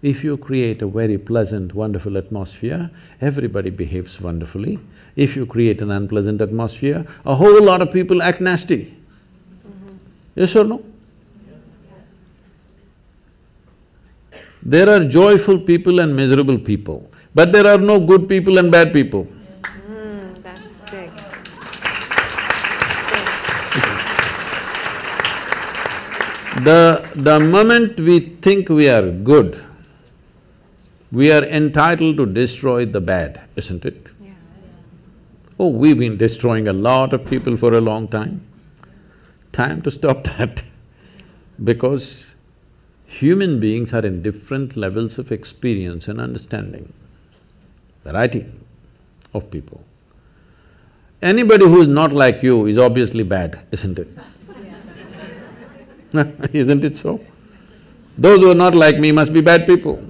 If you create a very pleasant, wonderful atmosphere, everybody behaves wonderfully. If you create an unpleasant atmosphere, a whole lot of people act nasty. Yes or no? There are joyful people and miserable people, but there are no good people and bad people. That's big. The moment we think we are good, we are entitled to destroy the bad, isn't it? Yeah. Oh, we've been destroying a lot of people for a long time. Time to stop that. Because human beings are in different levels of experience and understanding, variety of people. Anybody who is not like you is obviously bad, isn't it? Isn't it so? Those who are not like me must be bad people.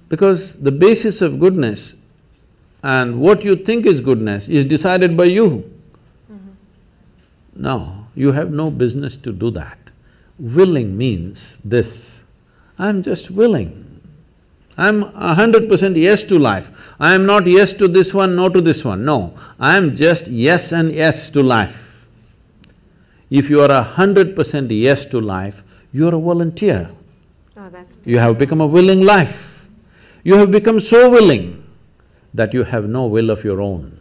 Because the basis of goodness and what you think is goodness is decided by you. No, you have no business to do that. Willing means this, I'm just willing. I'm 100% yes to life. I am not yes to this one, no to this one, no. I am just yes and yes to life. If you are 100% yes to life, you are a volunteer. Oh, that's beautiful. You have become a willing life. You have become so willing that you have no will of your own.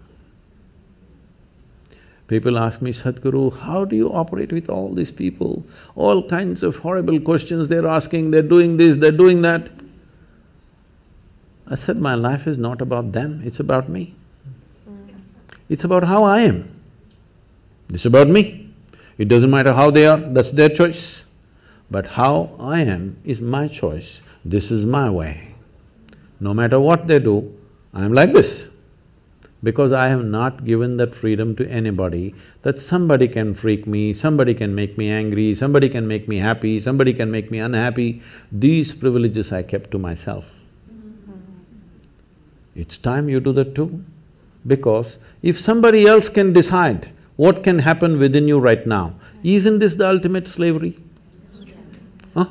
People ask me, Sadhguru, how do you operate with all these people? All kinds of horrible questions they're asking, they're doing this, they're doing that. I said, my life is not about them, it's about me. It's about how I am. It's about me. It doesn't matter how they are, that's their choice. But how I am is my choice, this is my way. No matter what they do, I am like this. Because I have not given that freedom to anybody that somebody can freak me, somebody can make me angry, somebody can make me happy, somebody can make me unhappy. These privileges I kept to myself. It's time you do that too. Because if somebody else can decide what can happen within you right now, isn't this the ultimate slavery? Huh?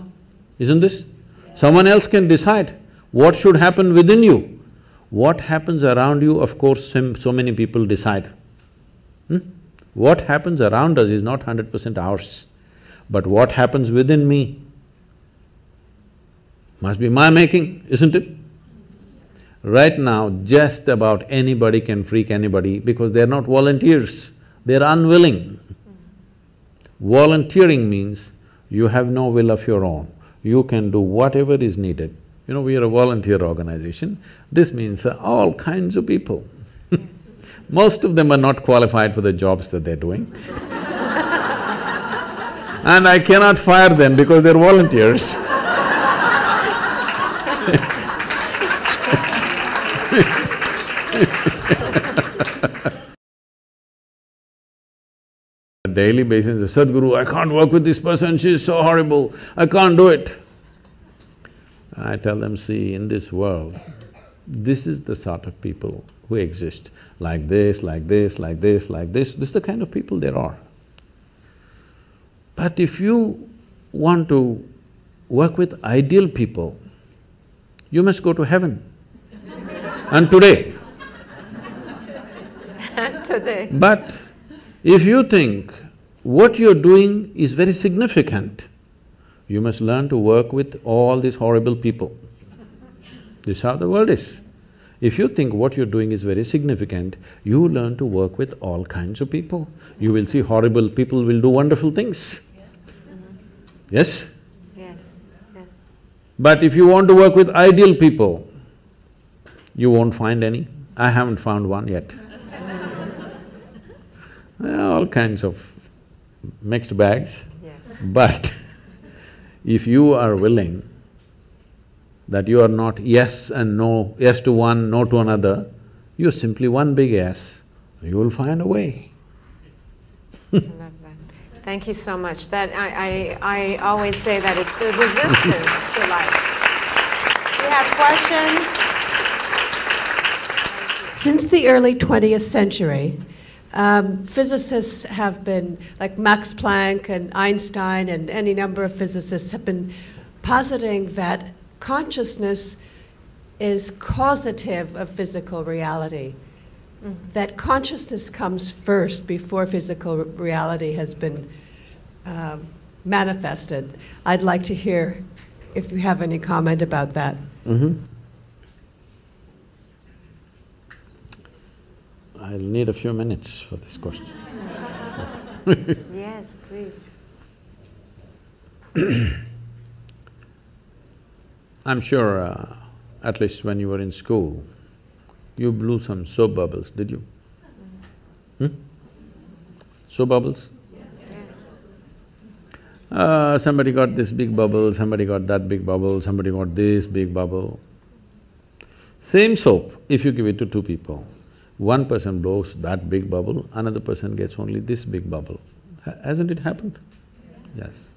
Isn't this? Someone else can decide what should happen within you. What happens around you, of course, so many people decide. What happens around us is not 100% ours. But what happens within me must be my making, isn't it? Right now, just about anybody can freak anybody because they're not volunteers, they're unwilling. Volunteering means you have no will of your own, you can do whatever is needed. You know, we are a volunteer organization, this means all kinds of people. Most of them are not qualified for the jobs that they're doing. And I cannot fire them because they're volunteers. On a daily basis, Sadhguru, I can't work with this person, she's so horrible, I can't do it. I tell them, see, in this world, this is the sort of people who exist, like this, like this, like this, like this is the kind of people there are. But if you want to work with ideal people, you must go to heaven. And today. Today. But if you think what you're doing is very significant, you must learn to work with all these horrible people. This is how the world is. If you think what you're doing is very significant, you learn to work with all kinds of people. You will see horrible people will do wonderful things. Yes? Yes, yes. But if you want to work with ideal people, you won't find any. I haven't found one yet. All kinds of mixed bags. Yes. But if you are willing that you are not yes and no, yes to one, no to another, you're simply one big yes, you will find a way. I love that. Thank you so much. That I always say that it's the resistance to life. Do you have questions? Since the early 20th century, physicists have been, like Max Planck and Einstein and any number of physicists have been positing that consciousness is causative of physical reality. That consciousness comes first before physical reality has been manifested. I'd like to hear if you have any comment about that. I'll need a few minutes for this question. Yes, please. I'm sure, at least when you were in school, you blew some soap bubbles, did you? Soap bubbles? Yes. Somebody got this big bubble, somebody got that big bubble, somebody got this big bubble. Same soap, if you give it to two people, one person blows that big bubble, another person gets only this big bubble. Hasn't it happened? Yes.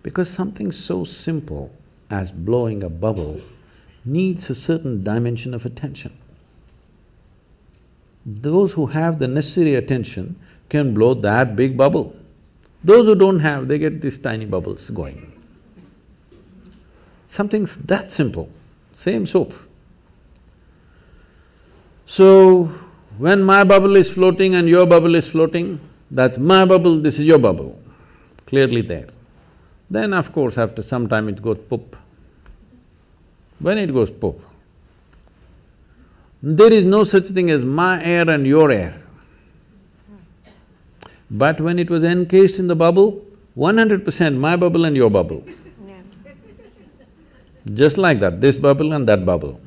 Because something so simple as blowing a bubble needs a certain dimension of attention. Those who have the necessary attention can blow that big bubble. Those who don't have, they get these tiny bubbles going. Something's that simple, same soap. So, when my bubble is floating and your bubble is floating, that's my bubble, this is your bubble, clearly there. Then of course after some time it goes poop. When it goes poop, there is no such thing as my air and your air. But when it was encased in the bubble, 100% my bubble and your bubble. Yeah. Just like that, this bubble and that bubble.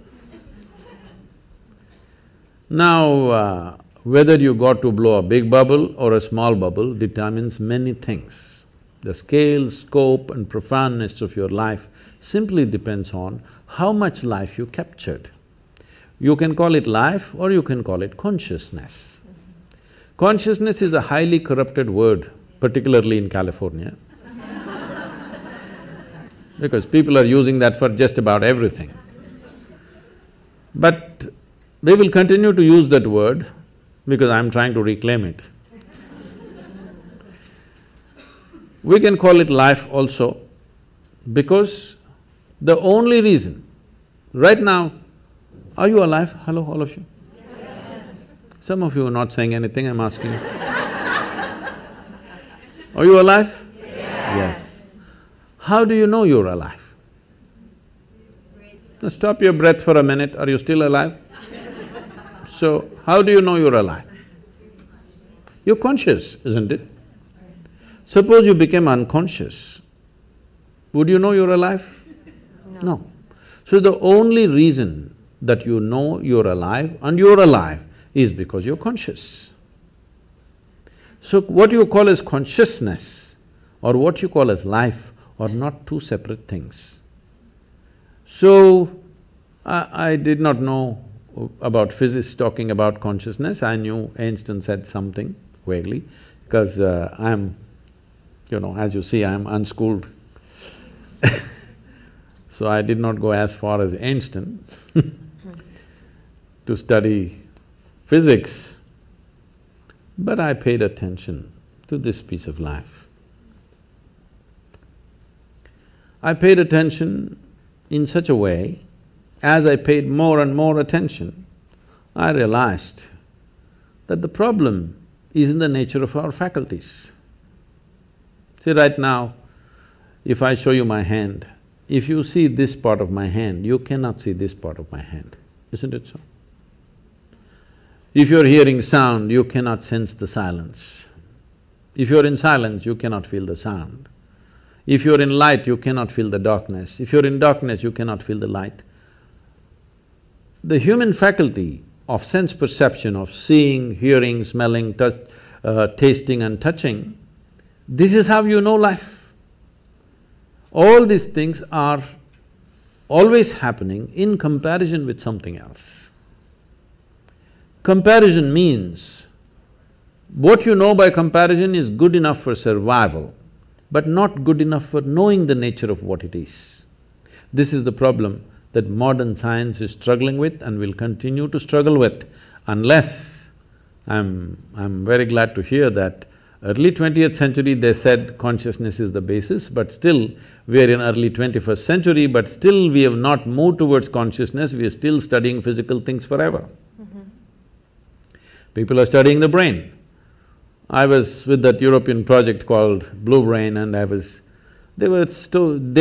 Now, whether you got to blow a big bubble or a small bubble determines many things. The scale, scope and profoundness of your life simply depends on how much life you captured. You can call it life or you can call it consciousness. Consciousness is a highly corrupted word, particularly in California, because people are using that for just about everything. But they will continue to use that word because I'm trying to reclaim it. We can call it life also because the only reason… Right now, are you alive? Hello, all of you? Yes. Some of you are not saying anything, I'm asking you. Are you alive? Yes. How do you know you're alive? Now stop your breath for a minute, are you still alive? So, how do you know you're alive? You're conscious, isn't it? Suppose you became unconscious, would you know you're alive? No. So the only reason that you know you're alive and you're alive is because you're conscious. So what you call as consciousness or what you call as life are not two separate things. So, I did not know about physics talking about consciousness. I knew Einstein said something vaguely, because I'm, as you see, I'm unschooled. So I did not go as far as Einstein to study physics, but I paid attention to this piece of life. I paid attention in such a way, as I paid more and more attention, I realized that the problem is in the nature of our faculties. See, right now, if I show you my hand, if you see this part of my hand, you cannot see this part of my hand, isn't it so? If you're hearing sound, you cannot sense the silence. If you're in silence, you cannot feel the sound. If you're in light, you cannot feel the darkness. If you're in darkness, you cannot feel the light. The human faculty of sense perception, of seeing, hearing, smelling, tasting and touching, this is how you know life. All these things are always happening in comparison with something else. Comparison means, what you know by comparison is good enough for survival, but not good enough for knowing the nature of what it is. This is the problem that modern science is struggling with and will continue to struggle with, unless… I'm very glad to hear that early 20th century they said consciousness is the basis, but still we are in early 21st century, but still we have not moved towards consciousness, we are still studying physical things forever. People are studying the brain. I was with that European project called Blue Brain, and they're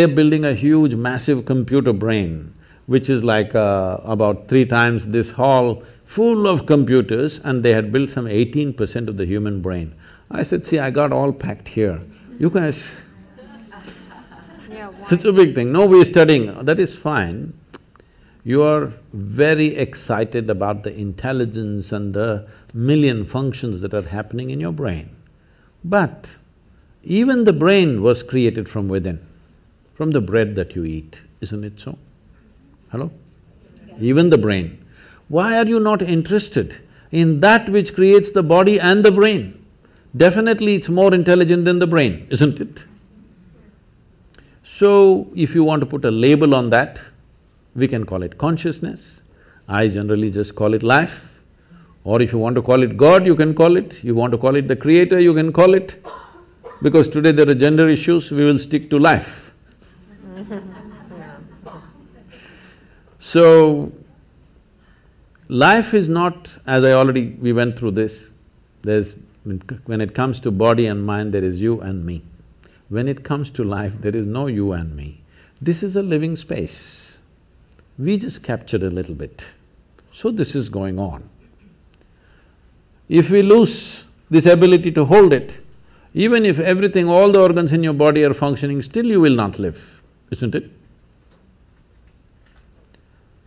building a huge massive computer brain, which is like about 3 times this hall, full of computers, and they had built some 18% of the human brain. I said, see, I got all packed here, you guys… Such a big thing, no, we're studying, that is fine. You are very excited about the intelligence and the million functions that are happening in your brain. But even the brain was created from within, from the bread that you eat, isn't it so? Hello? Even the brain. Why are you not interested in that which creates the body and the brain? Definitely it's more intelligent than the brain, isn't it? So, if you want to put a label on that, we can call it consciousness. I generally just call it life. Or if you want to call it God, you can call it. You want to call it the creator, you can call it. Because today there are gender issues, we will stick to life. So, life is not… as we went through this, when it comes to body and mind, there is you and me. When it comes to life, there is no you and me. This is a living space. We just captured a little bit. So this is going on. If we lose this ability to hold it, even if everything, all the organs in your body are functioning, still you will not live, isn't it?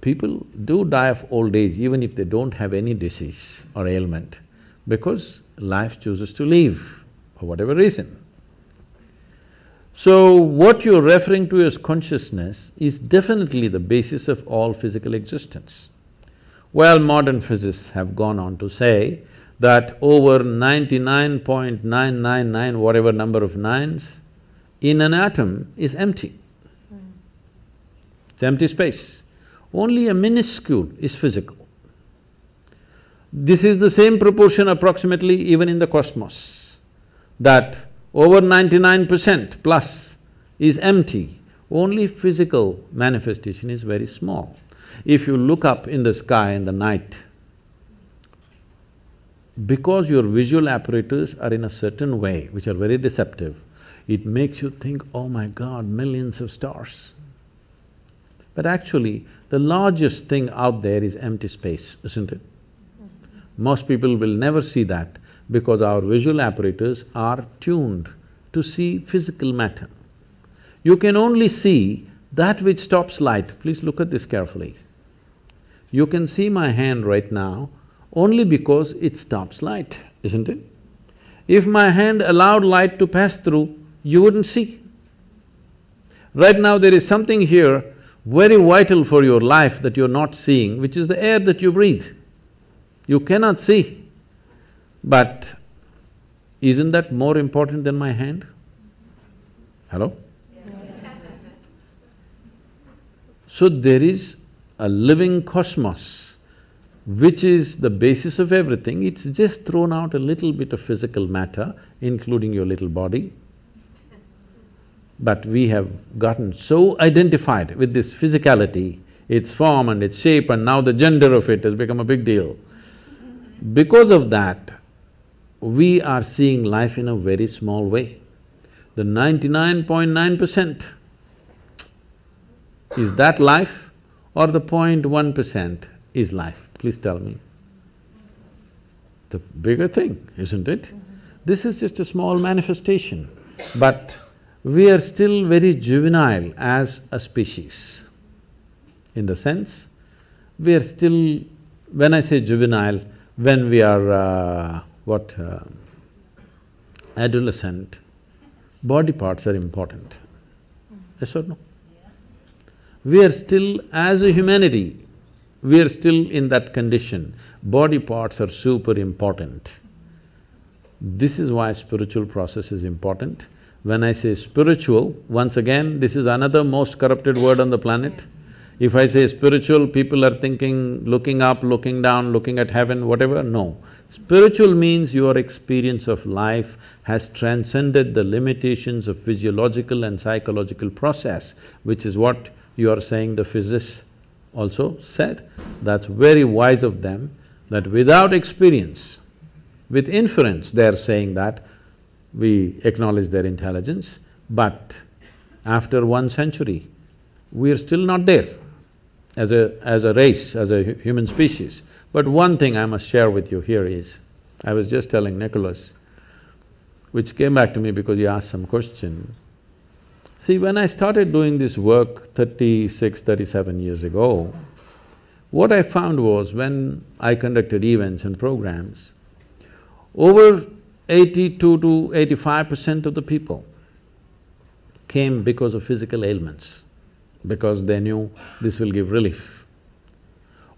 People do die of old age even if they don't have any disease or ailment, because life chooses to leave for whatever reason. So, what you're referring to as consciousness is definitely the basis of all physical existence. Well, modern physicists have gone on to say that over 99.999 whatever number of nines in an atom is empty. It's empty space. Only a minuscule is physical. This is the same proportion approximately even in the cosmos, that over 99% plus is empty, only physical manifestation is very small. If you look up in the sky in the night, because your visual apparatus are in a certain way, which are very deceptive, it makes you think, oh my God, millions of stars. But actually, the largest thing out there is empty space, isn't it? Most people will never see that because our visual apparatus are tuned to see physical matter. You can only see that which stops light. Please look at this carefully. You can see my hand right now only because it stops light, isn't it? If my hand allowed light to pass through, you wouldn't see. Right now there is something here very vital for your life that you're not seeing, which is the air that you breathe. You cannot see, but isn't that more important than my hand? Hello? Yes. So there is a living cosmos which is the basis of everything. It's just thrown out a little bit of physical matter, including your little body. But we have gotten so identified with this physicality, its form and its shape, and now the gender of it has become a big deal. Because of that, we are seeing life in a very small way. The 99.9% is that life or the 0.1% is life? Please tell me. The bigger thing, isn't it? This is just a small manifestation, but we are still very juvenile as a species. In the sense, we are still… when I say juvenile, when we are adolescent, body parts are important. Yes or no? We are still, as a humanity, we are still in that condition. Body parts are super important. This is why spiritual process is important. When I say spiritual, once again, this is another most corrupted word on the planet. If I say spiritual, people are thinking looking up, looking down, looking at heaven, whatever, no. Spiritual means your experience of life has transcended the limitations of physiological and psychological process, which is what you are saying the physicists also said. That's very wise of them, that without experience, with inference, they are saying that we acknowledge their intelligence, but after 1 century, we are still not there as a race, as a human species. But one thing I must share with you here is, I was just telling Nicholas, which came back to me because he asked some question. See, when I started doing this work 36, 37 years ago, what I found was when I conducted events and programs, over 82 to 85% of the people came because of physical ailments, because they knew this will give relief.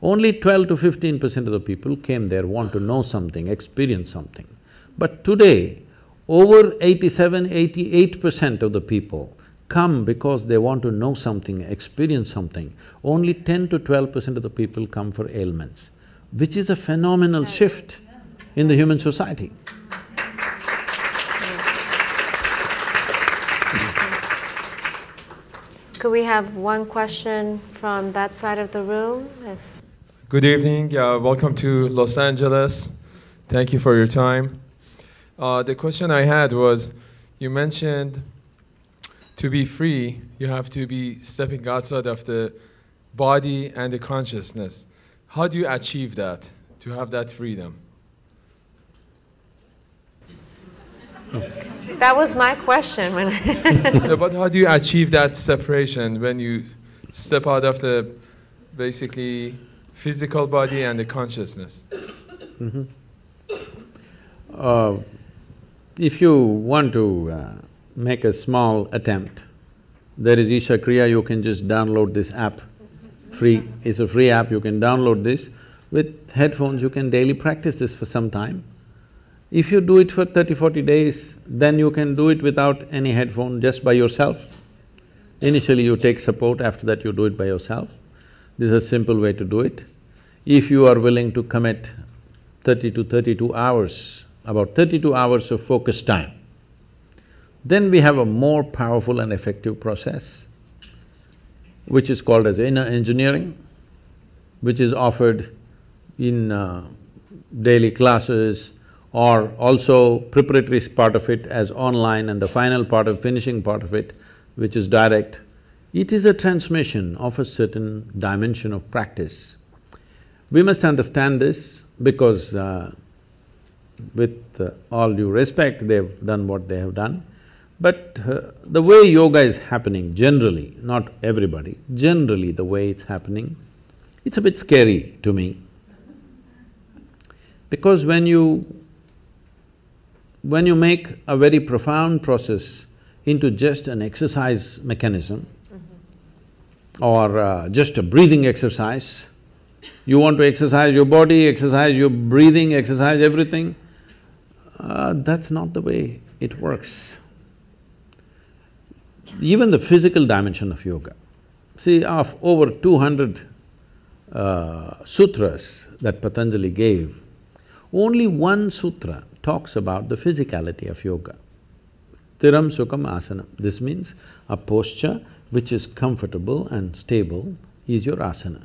Only 12 to 15% of the people came there, want to know something, experience something. But today, over 87, 88% of the people come because they want to know something, experience something. Only 10 to 12% of the people come for ailments, which is a phenomenal shift in the human society. Could we have one question from that side of the room? Good evening, welcome to Los Angeles. Thank you for your time. The question I had was, you mentioned to be free, you have to be stepping outside of the body and the consciousness. How do you achieve that, to have that freedom? That was my question when No, but how do you achieve that separation when you step out of the basically physical body and the consciousness? If you want to make a small attempt, there is Isha Kriya, you can just download this app, free, it's a free app, you can download this. With headphones, you can daily practice this for some time. If you do it for 30-40 days, then you can do it without any headphone, just by yourself. Initially you take support, after that you do it by yourself. This is a simple way to do it. If you are willing to commit 30 to 32 hours, about 32 hours of focus time, then we have a more powerful and effective process, which is called as inner engineering, which is offered in daily classes, or also preparatory part of it as online, and the final part of finishing part of it, which is direct. It is a transmission of a certain dimension of practice. We must understand this because with all due respect, they've done what they have done. But the way yoga is happening generally, not everybody, generally the way it's happening, it's a bit scary to me. Because when you make a very profound process into just an exercise mechanism, or just a breathing exercise. You want to exercise your body, exercise your breathing, exercise everything. That's not the way it works. Even the physical dimension of yoga. See, of over 200 sutras that Patanjali gave, only one sutra talks about the physicality of yoga. Thiram Sukham Asanam. This means a posture which is comfortable and stable is your asana.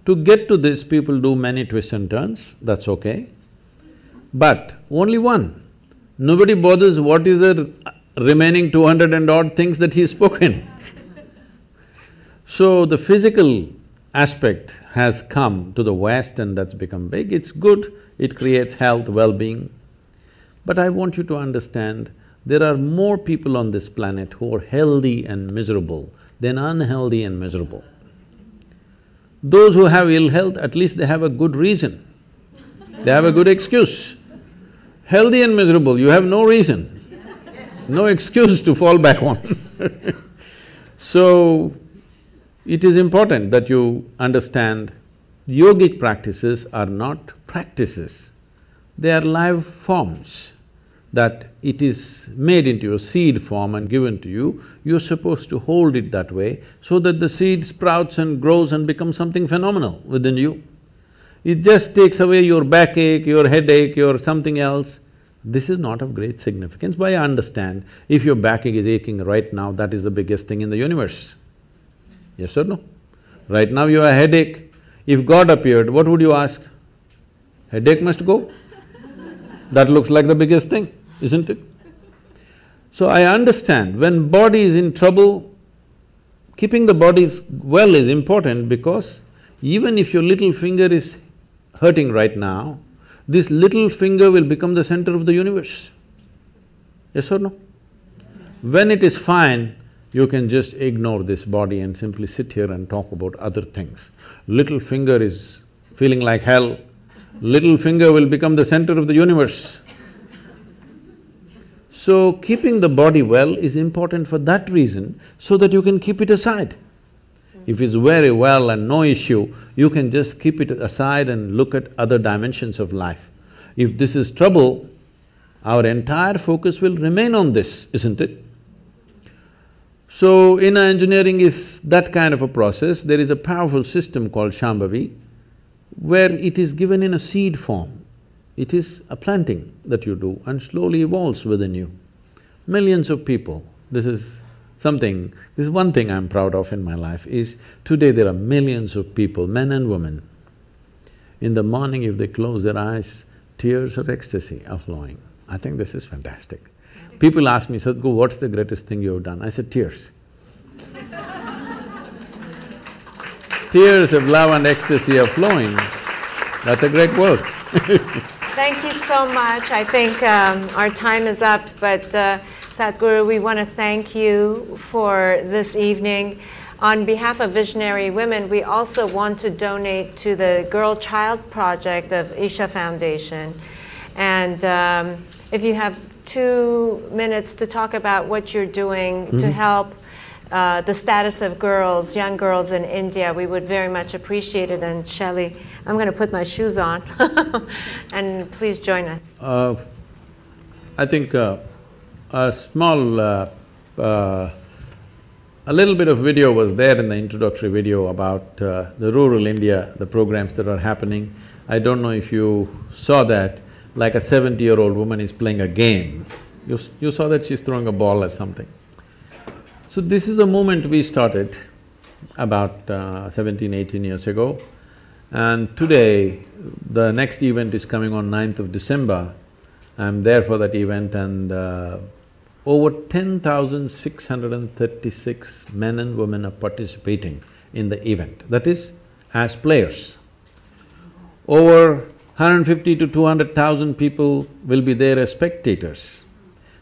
To get to this, people do many twists and turns, that's okay. But only one. Nobody bothers what is the remaining 200 and odd things that he's spoken. So the physical aspect has come to the West and that's become big. It's good, it creates health, well-being. But I want you to understand, there are more people on this planet who are healthy and miserable than unhealthy and miserable. Those who have ill health, at least they have a good reason, they have a good excuse. Healthy and miserable, you have no reason, no excuse to fall back on. So, it is important that you understand yogic practices are not practices, they are live forms, that it is made into a seed form and given to you, you're supposed to hold it that way so that the seed sprouts and grows and becomes something phenomenal within you. It just takes away your backache, your headache, your something else. This is not of great significance, but I understand if your backache is aching right now, that is the biggest thing in the universe. Yes or no? Right now you have a headache. If God appeared, what would you ask? Headache must go? That looks like the biggest thing, isn't it? So I understand, when body is in trouble, keeping the body well is important because even if your little finger is hurting right now, this little finger will become the center of the universe. Yes or no? When it is fine, you can just ignore this body and simply sit here and talk about other things. Little finger is feeling like hell, little finger will become the center of the universe. So, keeping the body well is important for that reason, so that you can keep it aside. If it's very well and no issue, you can just keep it aside and look at other dimensions of life. If this is trouble, our entire focus will remain on this, isn't it? So, inner engineering is that kind of a process. There is a powerful system called Shambhavi, where it is given in a seed form. It is a planting that you do and slowly evolves within you. Millions of people, this is one thing I'm proud of in my life is, today there are millions of people, men and women. In the morning if they close their eyes, tears of ecstasy are flowing. I think this is fantastic. People ask me, Sadhguru, what's the greatest thing you've done? I said, tears. Tears of love and ecstasy are flowing, that's a great work. Thank you so much. I think our time is up, but Sadhguru, we want to thank you for this evening. On behalf of Visionary Women, we also want to donate to the Girl Child Project of Isha Foundation. And if you have 2 minutes to talk about what you're doing to help the status of girls, young girls in India, we would very much appreciate it. And Shelley, I'm going to put my shoes on and please join us. I think a little bit of video was there in the introductory video about the rural India, the programs that are happening. I don't know if you saw that, like a 70-year-old woman is playing a game. You saw that she's throwing a ball at something. So this is a movement we started about 17, 18 years ago. And today, the next event is coming on 9th of December. I'm there for that event and over 10,636 men and women are participating in the event, that is, as players. Over 150 to 200,000 people will be there as spectators.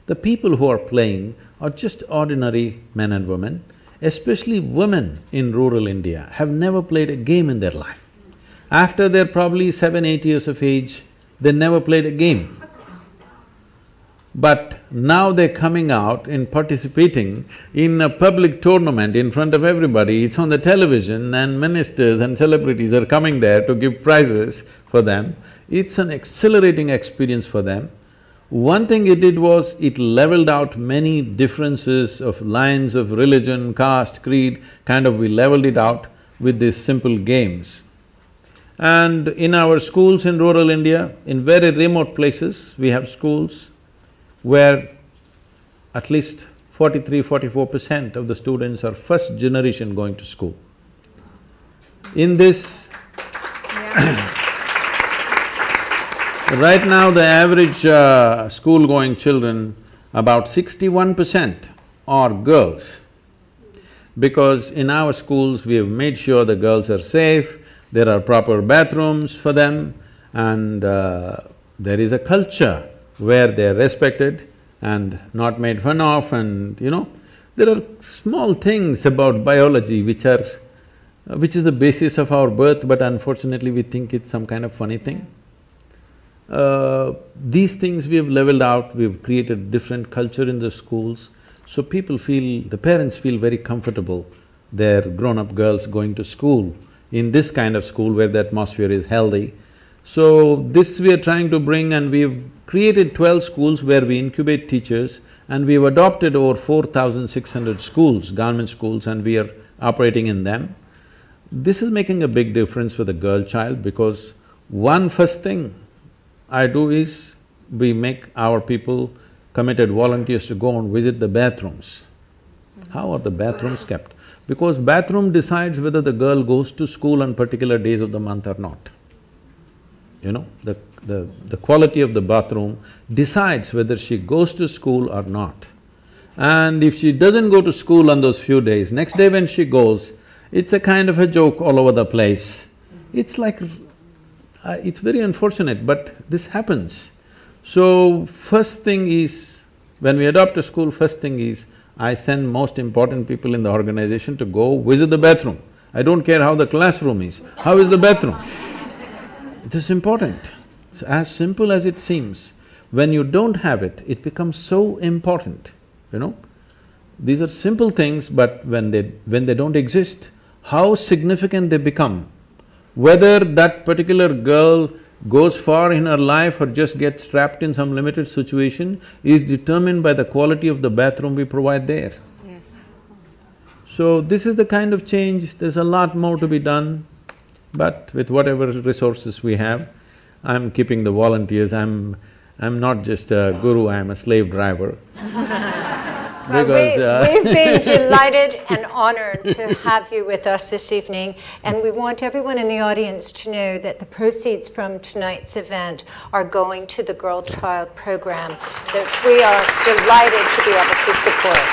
The people who are playing are just ordinary men and women, especially women in rural India have never played a game in their life. After they're probably 7, 8 years of age, they never played a game. But now they're coming out and participating in a public tournament in front of everybody, it's on the television and ministers and celebrities are coming there to give prizes for them. It's an exhilarating experience for them. One thing it did was, it leveled out many differences of lines of religion, caste, creed, we leveled it out with these simple games. And in our schools in rural India, in very remote places, we have schools where at least 43–44% of the students are first generation going to school. In this, right now the average school-going children, about 61% are girls. Because in our schools, we have made sure the girls are safe, there are proper bathrooms for them, and there is a culture where they are respected and not made fun of, and there are small things about biology which is the basis of our birth, but unfortunately we think it's some kind of funny thing. These things we have leveled out, we've created different culture in the schools, so the parents feel very comfortable, their grown-up girls going to school, in this kind of school where the atmosphere is healthy. So this we are trying to bring, and we've created 12 schools where we incubate teachers, and we've adopted over 4,600 schools, government schools, and we are operating in them. This is making a big difference for the girl child, because first thing I do is, we make our people committed volunteers to go and visit the bathrooms. How are the bathrooms kept? Because bathroom decides whether the girl goes to school on particular days of the month or not. The quality of the bathroom decides whether she goes to school or not. And if she doesn't go to school on those few days, next day when she goes, it's a kind of a joke all over the place. It's like… it's very unfortunate, but this happens. So, first thing is, when we adopt a school, first thing is, I send most important people in the organization to go visit the bathroom. I don't care how the classroom is, how is the bathroom? It is important. It's as simple as it seems. When you don't have it, it becomes so important, These are simple things, but when they don't exist, how significant they become. Whether that particular girl goes far in her life or just gets trapped in some limited situation is determined by the quality of the bathroom we provide there. Yes. So this is the kind of change, there's a lot more to be done, but with whatever resources we have, I'm keeping the volunteers, I'm not just a guru, I'm a slave driver. We've been delighted and honored to have you with us this evening, and we want everyone in the audience to know that the proceeds from tonight's event are going to the Girl Child program that we are delighted to be able to support.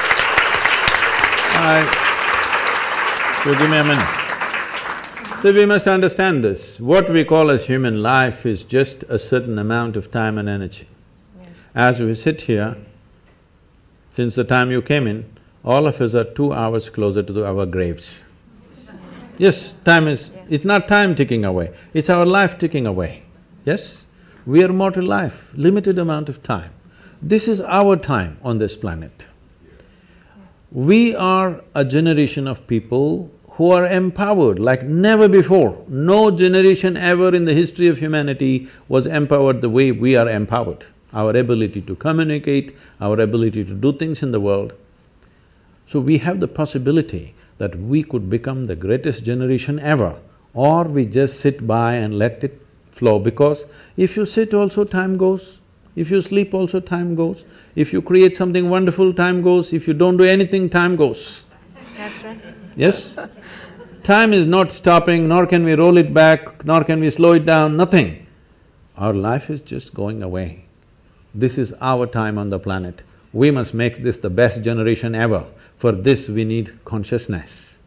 So give me a minute. So we must understand this, what we call as human life is just a certain amount of time and energy. Yeah. As we sit here, since the time you came in, all of us are 2 hours closer to our graves. Yes, time is… it's not time ticking away, it's our life ticking away, yes? We are mortal life, limited amount of time. This is our time on this planet. We are a generation of people who are empowered like never before. No generation ever in the history of humanity was empowered the way we are empowered. Our ability to communicate, our ability to do things in the world. So we have the possibility that we could become the greatest generation ever, or we just sit by and let it flow, because if you sit also time goes, if you sleep also time goes, if you create something wonderful time goes, if you don't do anything time goes. That's right. Yes? Time is not stopping, nor can we roll it back, nor can we slow it down, nothing. Our life is just going away. This is our time on the planet. We must make this the best generation ever. For this we need consciousness.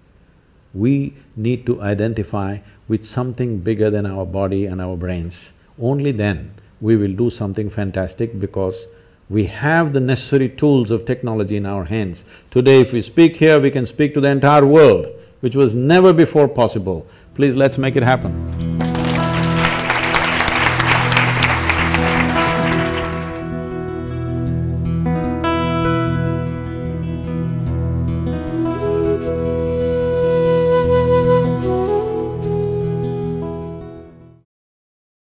We need to identify with something bigger than our body and our brains. Only then we will do something fantastic, because we have the necessary tools of technology in our hands. Today if we speak here, we can speak to the entire world, which was never before possible. Please, let's make it happen.